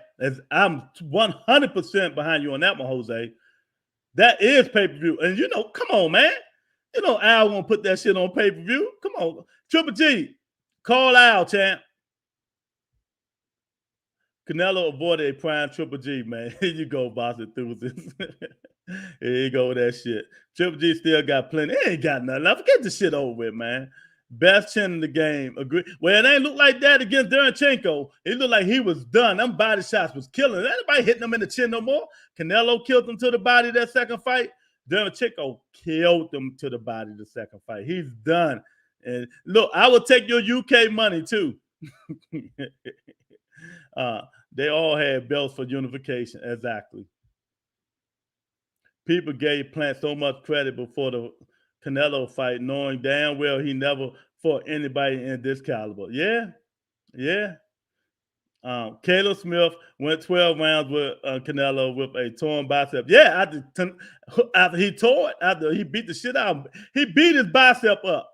I'm 100% behind you on that one, Jose. That is pay-per-view. And you know, come on, man. You know Al gonna put that shit on pay-per-view. Come on. Triple G, call Al, champ. Canelo avoided a prime Triple G, man. Here you go, boss enthusiast. Here you go with that shit. Triple G still got plenty. He ain't got nothing. Now forget the shit over with, man. Best chin in the game. Agree. Well, it ain't look like that against Derchenko. It looked like he was done. Them body shots was killing. Anybody hitting him in the chin no more? Canelo killed him to the body that second fight. Derchenko killed him to the body the second fight. He's done. And look, I will take your UK money too. They all had belts for unification. Exactly. People gave Plant so much credit before the Canelo fight, knowing damn well he never fought anybody in this caliber. Yeah. Caleb Smith went 12 rounds with Canelo with a torn bicep. Yeah, after he tore it, after he beat the shit out of him, he beat his bicep up.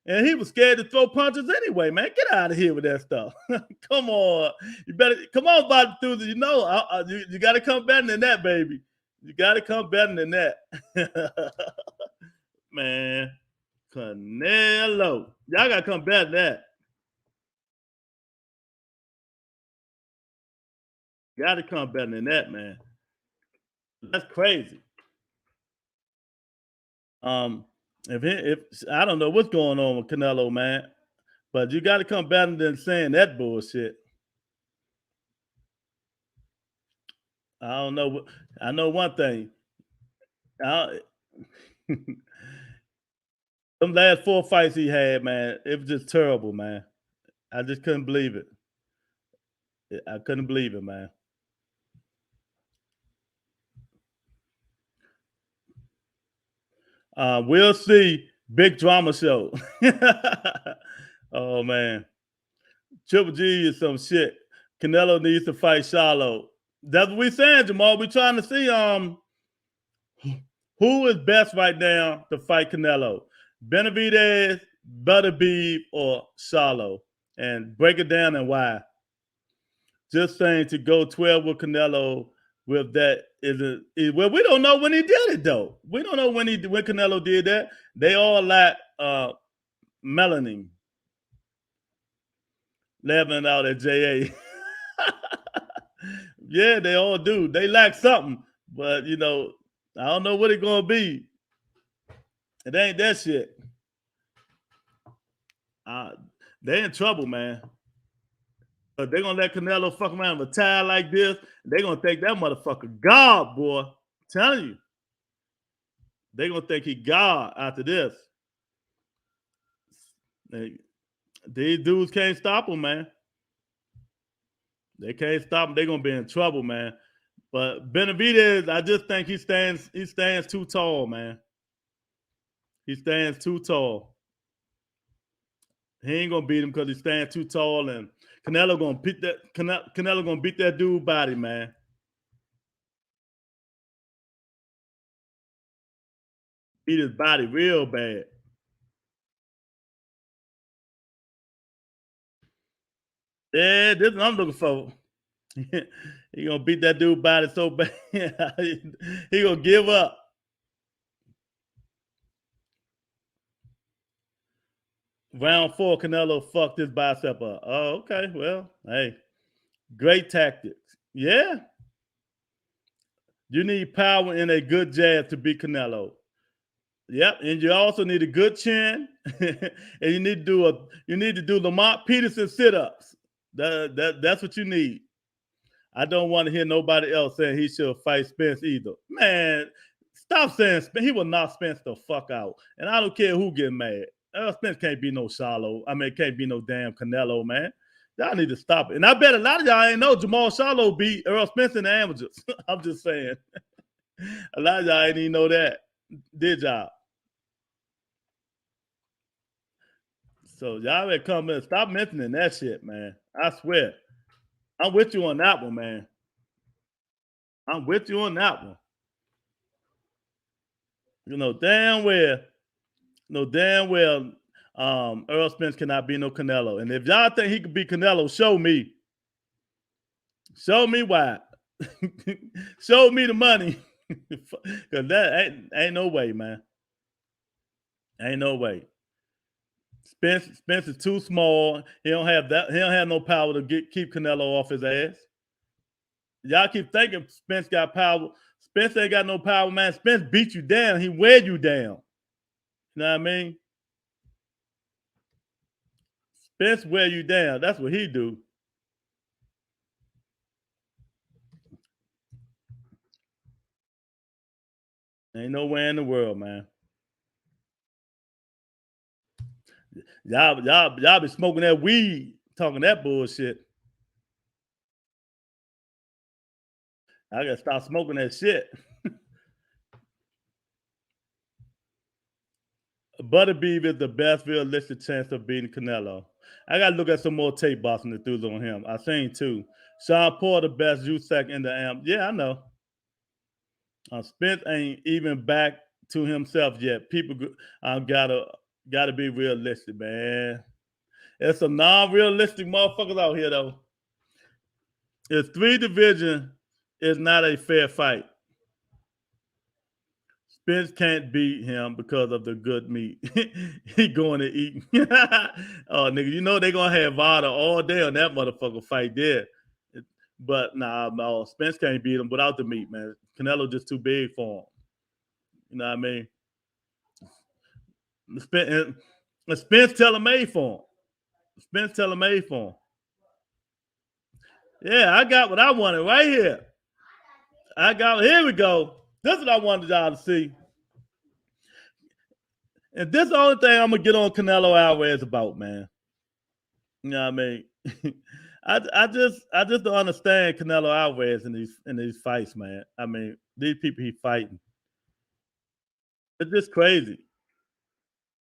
And he was scared to throw punches anyway, man. Get out of here with that stuff. Come on. You better come on, Bobby Thursday. You know, you got to come better than that, baby. You got to come better than that. Man, Canelo. Y'all got to come better than that. Got to come better than that, man. That's crazy. If I don't know what's going on with Canelo, man, but you got to come better than saying that bullshit. I don't know. I know one thing. Them last 4 fights he had, man, it was just terrible, man. I just couldn't believe it. I couldn't believe it, man. We'll see. Big drama show. Oh man, Triple G is some shit. Canelo needs to fight Charlo. That's what we're saying, Jamal. We're trying to see who is best right now to fight Canelo. Benavidez, Butterbeef, or Charlo, and break it down and why. Just saying to go 12 with Canelo with that well, we don't know when he did it though. We don't know when Canelo did that. They all lack melanin. Laughing out at JA. Yeah, they all do. They lack something, but you know, I don't know what it's gonna be. It ain't that shit. They in trouble, man. But they're gonna let Canelo fuck around with a tie like this. They're gonna think that motherfucker God, boy. I'm telling you. They're gonna think he God after this. These dudes can't stop him, man. They can't stop him. They're gonna be in trouble, man. But Benavidez, I just think he stands too tall, man. He stands too tall. He ain't gonna beat him because he stands too tall, and Canelo gonna beat that. Canelo gonna beat that dude body, man. Beat his body real bad. Yeah, this is what I'm looking for. He gonna beat that dude body so bad. He gonna give up. Round 4, Canelo fucked his bicep up. Oh, okay. Well, hey, great tactics. Yeah. You need power and a good jab to beat Canelo. Yep, and you also need a good chin, and you need to do Lamont Peterson sit-ups. That's what you need. I don't want to hear nobody else saying he should fight Spence either. Man, stop saying Spence. He will knock Spence the fuck out. And I don't care who get mad. Spence can't be no Charlo. I mean, can't be no damn Canelo, man. Y'all need to stop it. And I bet a lot of y'all ain't know Jamal Charlo beat Earl Spence in the amateurs. I'm just saying. A lot of y'all ain't even know that. Did y'all? So y'all better come in. Stop mentioning that shit, man. I swear. I'm with you on that one, man. I'm with you on that one. You know damn well, Earl Spence cannot be no Canelo. And if y'all think he could be Canelo, show me. Show me why. Show me the money. Because that ain't no way, man. Ain't no way. Spence is too small. He don't have no power to keep Canelo off his ass. Y'all keep thinking Spence got power. Spence ain't got no power, man. Spence beat you down. He wear you down. You know what I mean? Spence wear you down. That's what he do. Ain't nowhere in the world, man. Y'all be smoking that weed, talking that bullshit. I gotta stop smoking that shit. Butterbeef is the best realistic chance of beating Canelo. I gotta look at some more tape boxing that threw on him. I seen two. Sean Paul, the best USAC in the amp. Yeah, I know. Spence ain't even back to himself yet. People gotta be realistic, man. There's some non-realistic motherfuckers out here though. It's 3 division is not a fair fight. Spence can't beat him because of the good meat. He going to eat. Oh, nigga, you know they gonna have Vada all day on that motherfucker fight there. But no, Spence can't beat him without the meat, man. Canelo just too big for him. You know what I mean? Spence tailor-made for him. Spence tailor-made for him. Yeah, I got what I wanted right here. Here we go. This is what I wanted y'all to see. And this is the only thing I'm gonna get on Canelo Alvarez about, man. You know what I mean? I just don't understand Canelo Alvarez in these fights, man. I mean, these people he fighting. It's just crazy.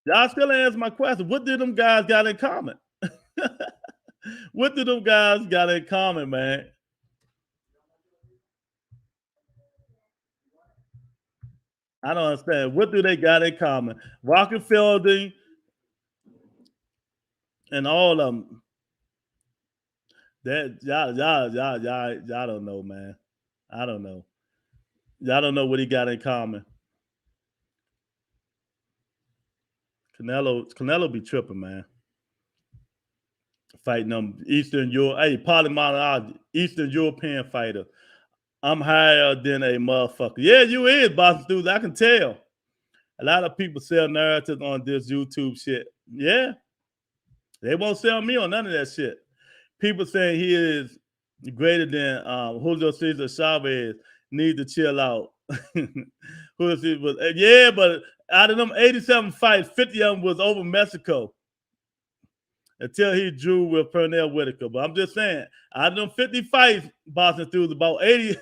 Y'all still answer my question. What did them guys got in common? What did them guys got in common, man? I don't understand. What do they got in common? Rocket Fielding and all of them. That y'all don't know, man. I don't know. Y'all don't know what he got in common. Canelo be tripping, man. Fighting them Eastern European fighter. I'm higher than a motherfucker. Yeah, you is, Boston Dudes. I can tell. A lot of people sell narratives on this YouTube shit. Yeah. They won't sell me on none of that shit. People saying he is greater than Julio Cesar Chavez. Need to chill out. Yeah, but out of them 87 fights, 50 of them was over Mexico. Until he drew with Pernell Whitaker. But I'm just saying, out of them 50 fights, Boston Dudes, about 80,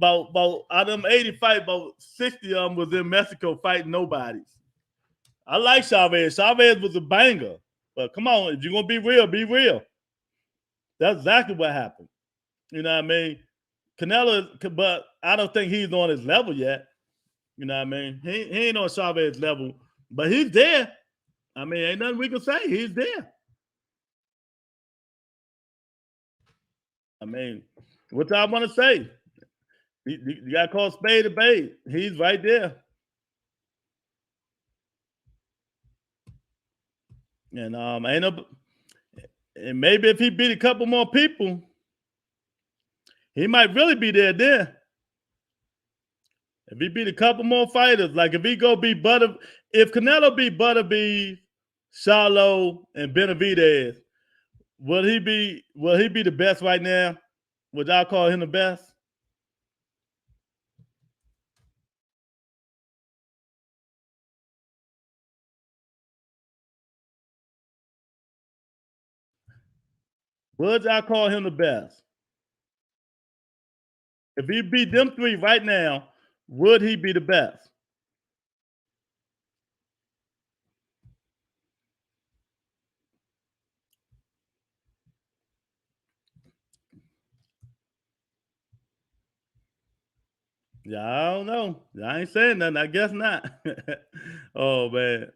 out of them 80 fights, about 60 of them was in Mexico fighting nobodies. I like Chavez. Chavez was a banger. But come on, if you're gonna be real, be real. That's exactly what happened. You know what I mean? Canelo, but I don't think he's on his level yet. You know what I mean? He ain't on Chavez's level, but he's there. I mean, ain't nothing we can say. He's there. I mean, what y'all want to say? You got to call spade a spade. He's right there. And and maybe if he beat a couple more people, he might really be there. If he beat a couple more fighters, like if he go beat if Canelo beat Butterbean, Charlo, and Benavidez, will he be the best right now? Would y'all call him the best? Would y'all call him the best? If he beat them 3 right now, would he be the best? Yeah, I don't know. I ain't saying nothing. I guess not. Oh man.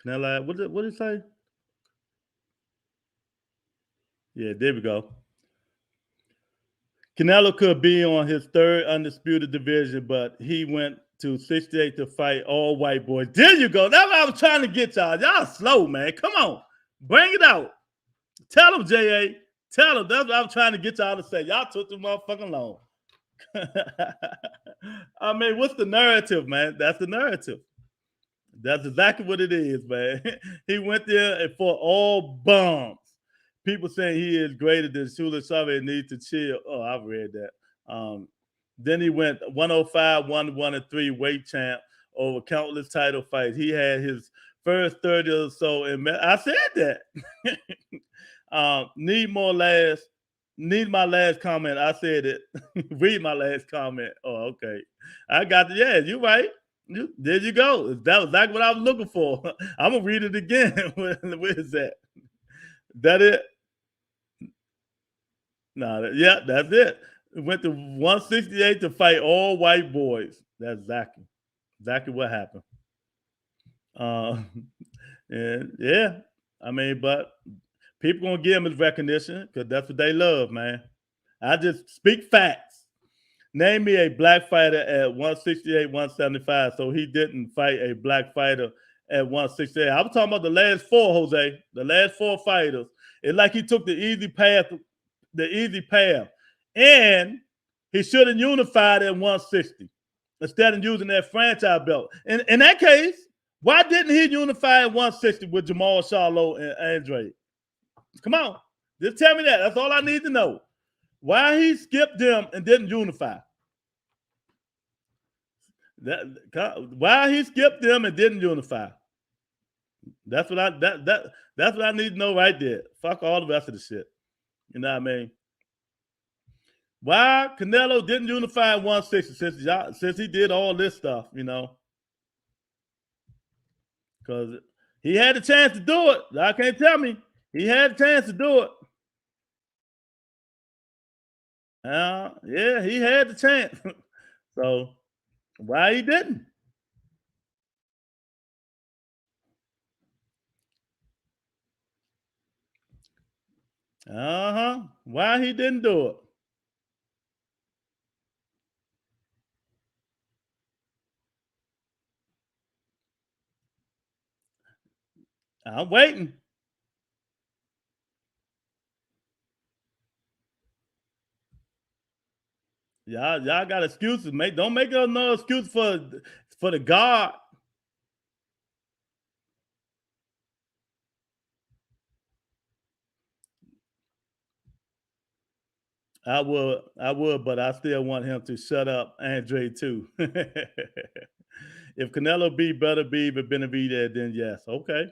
Canelo, what did it say? Yeah, there we go. Canelo could be on his 3rd undisputed division, but he went to 68 to fight all white boys. There you go. That's what I was trying to get y'all. Y'all slow, man. Come on. Bring it out. Tell them, J.A. Tell them. That's what I was trying to get y'all to say. Y'all took too motherfucking long. I mean, what's the narrative, man? That's the narrative. That's exactly what it is, man. He went there and fought all bums. People saying he is greater than Julio Chavez, needs to chill. Oh, I've read that. Then he went 105, 1-1-3 weight champ over countless title fights. He had his first 30 or so. I said that. Need my last comment. I said it. Read my last comment. Oh, okay. I got yeah, you're right. There you go. That was exactly what I was looking for. I'm gonna read it again. Where is that? That it? No, yeah, that's it. It went to 168 to fight all white boys. That's exactly what happened. Uh, and yeah, I mean, but people gonna give him his recognition because that's what they love, man. I just speak facts. Name me a black fighter at 168, 175. So he didn't fight a black fighter at 168. I'm talking about the last four, Jose. The last four fighters. It's like he took the easy path, And he should have unified at 160 instead of using that franchise belt. In that case, why didn't he unify at 160 with Jamal Charlo and Andre? Come on. Just tell me that. That's all I need to know. Why he skipped them and didn't unify? Why he skipped them and didn't unify? That's what that's what I need to know right there. Fuck all the rest of the shit. You know what I mean? Why Canelo didn't unify at 160 since he did all this stuff, you know? Because he had the chance to do it. Y'all can't tell me. He had a chance to do it. Yeah, he had the chance. So why he didn't? Why he didn't do it? I'm waiting. Y'all got excuses. Don't make no excuse for the guard. I would, but I still want him to shut up Andre too. If Canelo beat Benavidez, then yes, okay.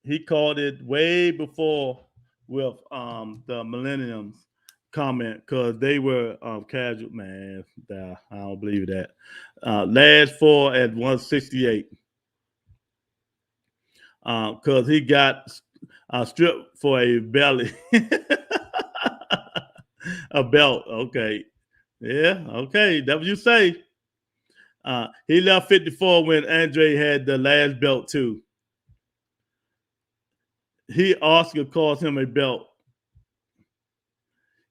He called it way before with the Millenniums comment because they were casual. Man, I don't believe that. Last four at 168 because he got stripped for a belly. A belt. Okay. Yeah. Okay. That's what you say. He left 54 when Andre had the last belt too. Oscar calls him a belt.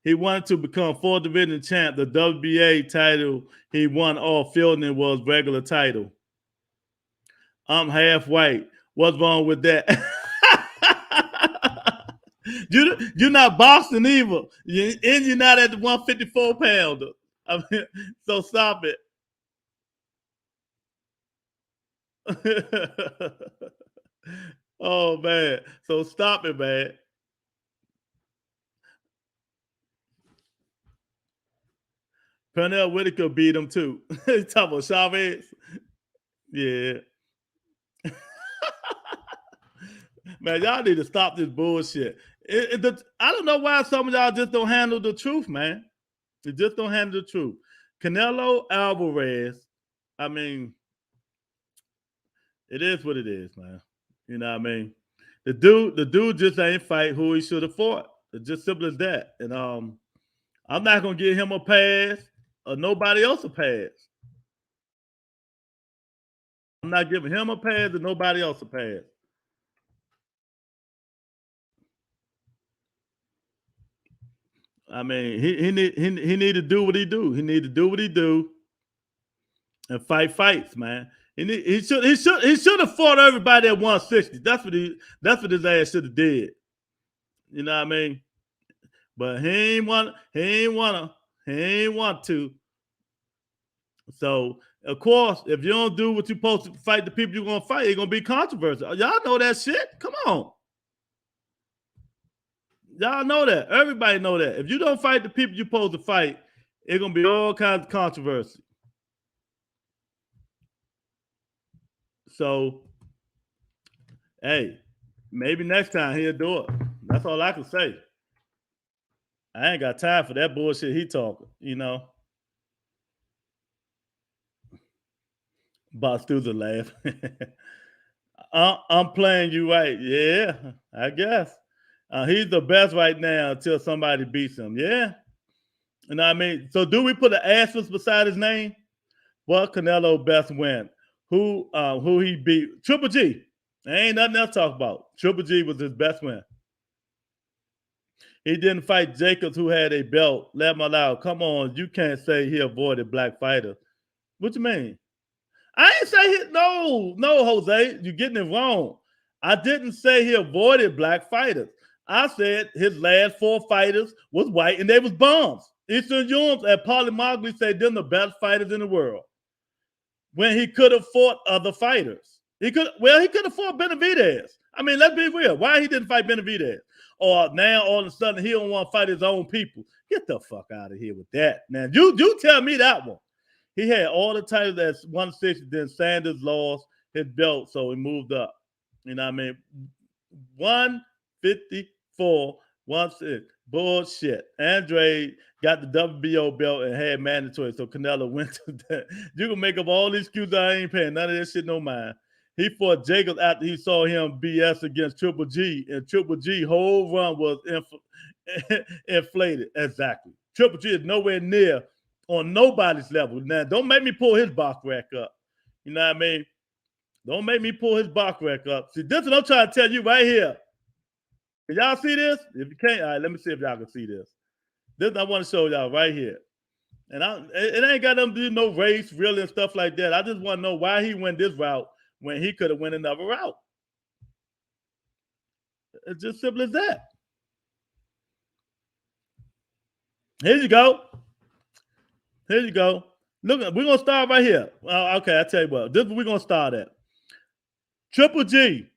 He wanted to become 4th division champ. The WBA title he won all fielding was regular title. I'm half white. What's wrong with that? You're not boxing either. You're not at the 154 pounder. I mean, so stop it. Oh man. So stop it, man. Pernell Whitaker beat him too. He's talking about Chavez. Yeah. Man, y'all need to stop this bullshit. I don't know why some of y'all just don't handle the truth, man. You just don't handle the truth. Canelo Alvarez, I mean, it is what it is, man. You know what I mean? The dude just ain't fight who he should have fought. It's just simple as that. And I'm not gonna give him a pass or nobody else a pass. I'm not giving him a pass or nobody else a pass. I mean, he need to do what he do. He need to do what he do and fight fights, man. He should have fought everybody at 160. That's what his ass should have did. You know what I mean? But he ain't want to. So of course, if you don't do what you're supposed to fight the people you're gonna fight, it's gonna be controversial. Y'all know that shit. Come on. Y'all know that. Everybody know that. If you don't fight the people you're supposed to fight, it's gonna be all kinds of controversy. So, hey, maybe next time he'll do it. That's all I can say. I ain't got time for that bullshit he talking, you know. Boss through the laugh. I'm playing you right. Yeah, I guess. He's the best right now until somebody beats him. Yeah. You know what I mean? So do we put an asterisk beside his name? Well, Canelo best win. Who he beat? Triple G. There ain't nothing else to talk about. Triple G was his best win. He didn't fight Jacobs, who had a belt. Let him allow. Come on, you can't say he avoided black fighters. What you mean? I ain't say he. No, Jose, you're getting it wrong. I didn't say he avoided black fighters. I said his last 4 fighters was white and they was bums. Eastern Jones and Paulie Mogley said they're the best fighters in the world. When he could have fought other fighters. He could have fought Benavidez. I mean, let's be real. Why he didn't fight Benavidez? Or now all of a sudden he don't want to fight his own people. Get the fuck out of here with that. Now, you tell me that one. He had all the titles at 160, then Sanders lost his belt, so he moved up. You know what I mean? 154, 160. Bullshit. Andre got the WBO belt and had mandatory, so Canelo went to that. You can make up all these excuses. I ain't paying none of that shit no mind. He fought Jacobs after he saw him BS against Triple G, and Triple G whole run was inflated. Exactly. Triple G is nowhere near on nobody's level. Now, don't make me pull his box rack up. You know what I mean? Don't make me pull his box rack up. See, this is what I'm trying to tell you right here. Can y'all see this? If you can't, all right, let me see if y'all can see this. This I want to show y'all right here. And it ain't got nothing to do no race, really, and stuff like that. I just want to know why he went this route when he could have went another route. It's just simple as that. Here you go. Here you go. Look, we're going to start right here. Okay, I tell you what. This is where we're going to start at. Triple G.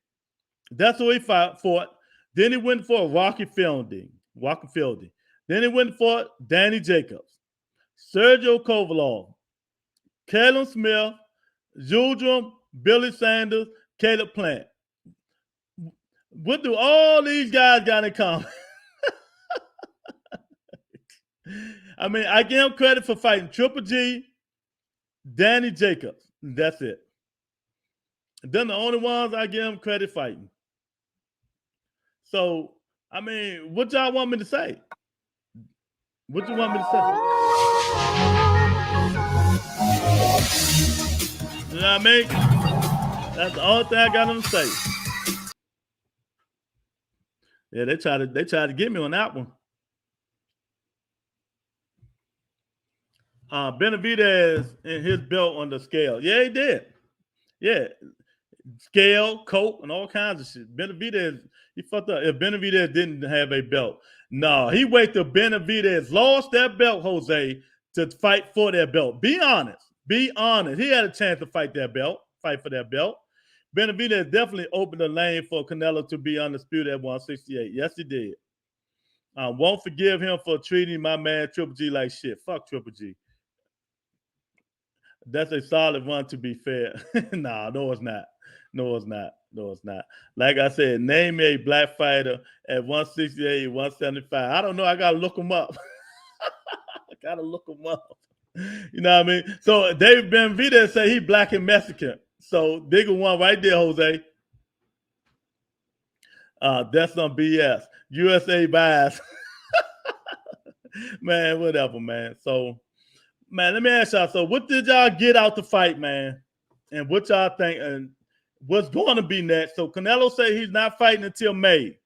That's who he fought. Then he went for Rocky Fielding. Then he went for Danny Jacobs, Sergio Kovalev, Caleb Smith, Judrum, Billy Sanders, Caleb Plant. What do all these guys got in common? I mean, I give him credit for fighting Triple G, Danny Jacobs. That's it. They're the only ones I give him credit fighting. So, I mean, what y'all want me to say? What you want me to say? You know what I mean? That's the only thing I got them to say. Yeah, they tried to get me on that one. Benavidez and his belt on the scale. Yeah, he did. Yeah. Scale, coat, and all kinds of shit. Benavidez, he fucked up. If Benavidez didn't have a belt, no, he waited till Benavidez lost that belt, Jose, to fight for that belt. Be honest. Be honest. He had a chance to fight for that belt. Benavidez definitely opened the lane for Canelo to be undisputed at 168. Yes, he did. Won't forgive him for treating my man Triple G like shit. Fuck Triple G. That's a solid one, to be fair. Nah, no, it's not. No, it's not. No, it's not. Like I said, name a black fighter at 168, 175. I don't know. I got to look him up. You know what I mean? So David Benavidez say he black and Mexican. So bigger one right there, Jose. That's some BS. USA bias. Man, whatever, man. So, man, let me ask y'all. So what did y'all get out the fight, man? And what y'all think? And what's going to be next? So Canelo say he's not fighting until May.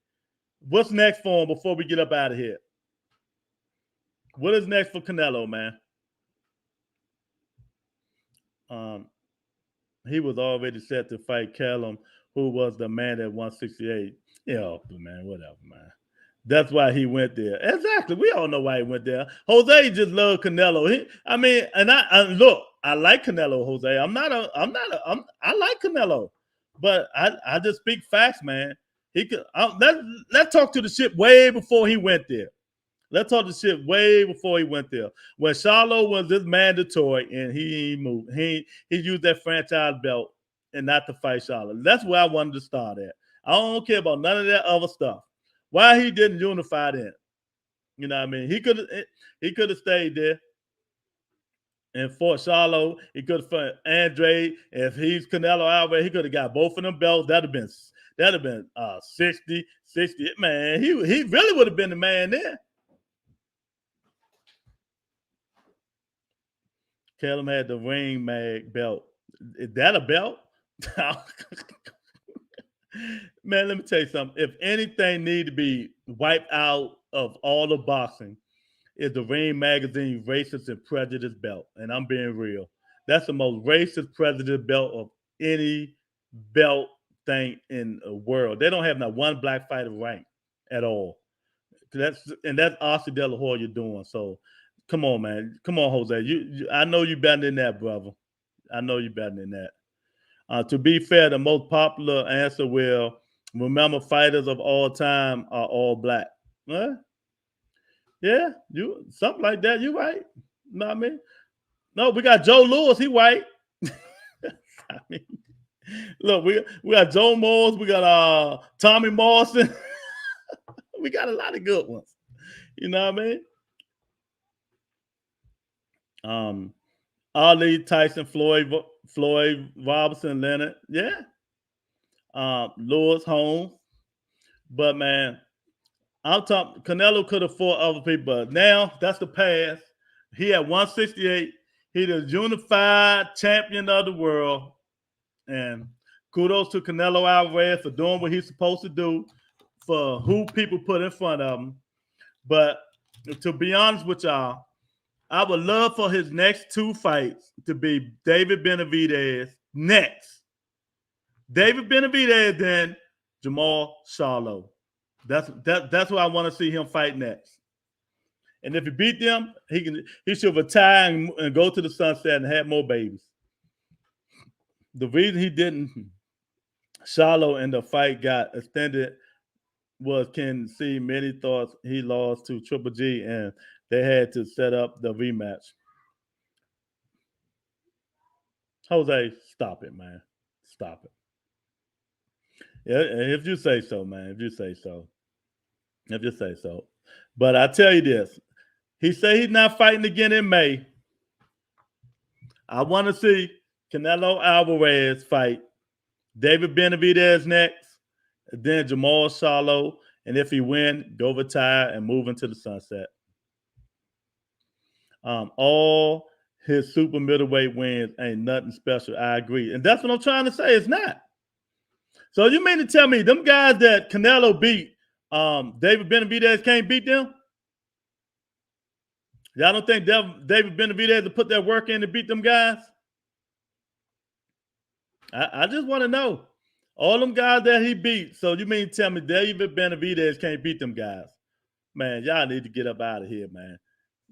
What's next for him before we get up out of here? What is next for Canelo, man? He was already set to fight Callum, who was the man at 168. Yeah, man, whatever, man. That's why he went there. Exactly. We all know why he went there. Jose just loved Canelo. Look, I like Canelo, Jose. I like Canelo, but I just speak facts, man. He could. Let's talk to the shit way before he went there. Let's talk the shit way before he went there. When Charlo was this mandatory and he moved, he used that franchise belt and not to fight Charlo. That's where I wanted to start at. I don't care about none of that other stuff. Why he didn't unify then? You know what I mean? He could have stayed there. in Fort Charlotte. He could have fought Andre. If he's Canelo Alvarez, he could have got both of them belts. That'd have been 60. Man, he really would have been the man there. Callum had the ring mag belt. Is that a belt? Man, let me tell you something. If anything need to be wiped out of all the boxing, is the Ring Magazine Racist and Prejudice belt. And I'm being real. That's the most racist prejudice belt of any belt thing in the world. They don't have not one black fighter ranked at all. That's Oscar De La Hoya doing. So come on, man. Come on, Jose. I know you better than that, brother. I know you better than that. To be fair, the most popular answer will remember fighters of all time are all black. Huh? Yeah, you something like that. You right. You know what I mean? No, we got Joe Louis. He white. I mean, look, we got Joe Moores. We got Tommy Morrison. We got a lot of good ones. You know what I mean? Ali, Tyson, Floyd Robinson, Leonard. Yeah. Lewis, Holmes. But man, I'm talking Canelo could have fought other people, but now that's the past. He had 168. He the unified champion of the world. And kudos to Canelo Alvarez for doing what he's supposed to do for who people put in front of him. But to be honest with y'all, I would love for his next two fights to be David Benavidez next. David Benavidez, then Jamal Charlo. That's what I want to see him fight next. And if he beat them, he should retire and go to the sunset and have more babies. The reason he didn't, Charlo in the fight got extended was can see many thoughts he lost to Triple G and they had to set up the rematch. Jose, stop it, man. Stop it. Yeah, if you say so, man. If you say so. But I tell you this. He said he's not fighting again in May. I want to see Canelo Alvarez fight David Benavidez next, then Jamal Charlo, and if he win, go retire and move into the sunset. All his super middleweight wins ain't nothing special. I agree. And that's what I'm trying to say. It's not. So you mean to tell me them guys that Canelo beat, David Benavidez can't beat them? Y'all don't think David Benavidez to put that work in to beat them guys? I just want to know. All them guys that he beat. So you mean to tell me David Benavidez can't beat them guys? Man, y'all need to get up out of here, man.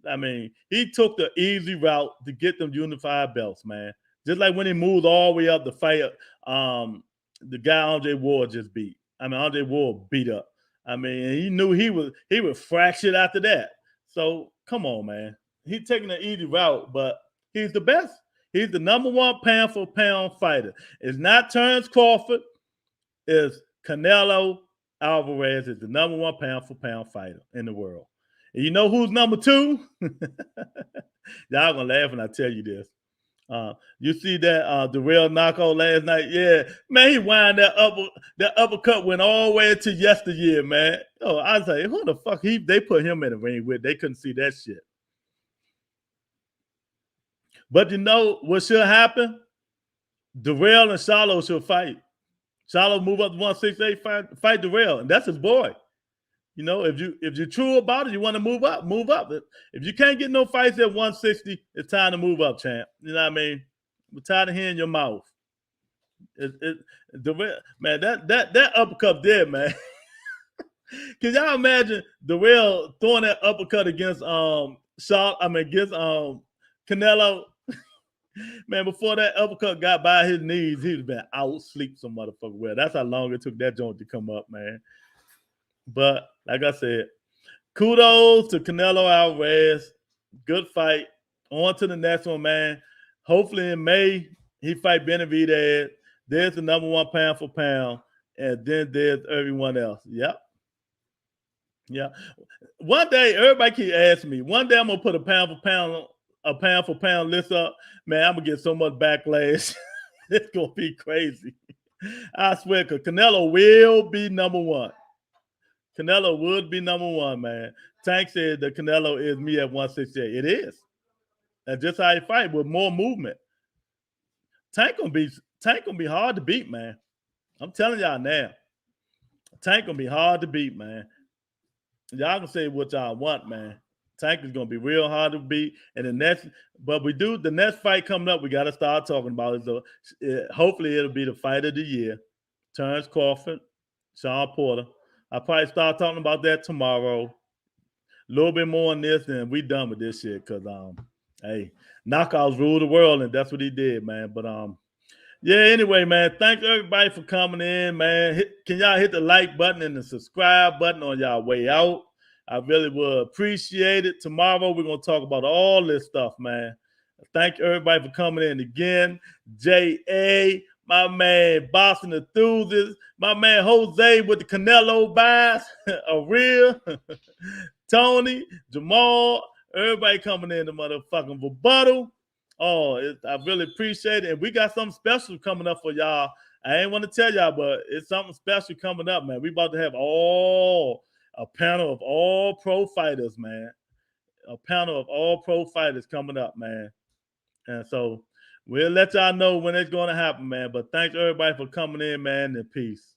I mean, he took the easy route to get them unified belts, man. Just like when he moved all the way up to fight the guy Andre Ward just beat. I mean, Andre Ward beat up. I mean, he knew he would fractured after that. So come on, man. He's taking the easy route, but he's the best. He's the number one pound for pound fighter. It's not Terrence Crawford. It's Canelo Alvarez is the number one pound for pound fighter in the world. And you know who's number two? Y'all gonna laugh when I tell you this. You see that the real knockout last night? Yeah, man, he wind that uppercut went all the way to yesteryear, man. Oh, I was like, who the fuck they put him in the ring with? They couldn't see that shit. But you know what should happen? Darrell and Charlo should fight. Charlo move up to 168, fight Darrell, and that's his boy. You know, if you're true about it, you want to move up, move up. If you can't get no fights at 160, it's time to move up, champ. You know what I mean? We're tired of hearing your mouth. Man, that uppercut there, man. Can y'all imagine Darrell throwing that uppercut against against Canelo? Man, before that uppercut got by his knees, he'd been out sleep some motherfucker. Well, that's how long it took that joint to come up, man. But like I said, kudos to Canelo Alvarez. Good fight. On to the next one, man. Hopefully in May, he fight Benavidez. There's the number one pound for pound. And then there's everyone else. Yep. Yeah. One day, everybody keep asking me. One day I'm going to put a pound for pound a pound for pound list up, man, I'm gonna get so much backlash. It's gonna be crazy. I swear, because Canelo will be number one. Canelo would be number one, man. Tank said the Canelo is me at 168. It is. That's just how he fight with more movement. Tank gonna be hard to beat, man. I'm telling y'all now. Tank gonna be hard to beat, man. Y'all can say what y'all want, man. Tank is gonna be real hard to beat. And the next fight coming up, we gotta start talking about it. Hopefully it'll be the fight of the year. Terrence Crawford, Sean Porter. I'll probably start talking about that tomorrow. A little bit more on this, and we done with this shit. Cause hey, knockouts rule the world, and that's what he did, man. But yeah, anyway, man, thanks everybody for coming in, man. Can y'all hit the like button and the subscribe button on y'all way out? I really would appreciate it. Tomorrow, we're going to talk about all this stuff, man. Thank everybody for coming in again. J.A., my man, Boston Enthusiast, my man, Jose with the Canelo bias, a real, Tony, Jamal, everybody coming in the motherfucking rebuttal. Oh, I really appreciate it. And we got something special coming up for y'all. I ain't want to tell y'all, but it's something special coming up, man. We about to have a panel of all pro fighters, man. A panel of all pro fighters coming up, man. And so we'll let y'all know when it's going to happen, man. But thanks everybody for coming in, man, and peace.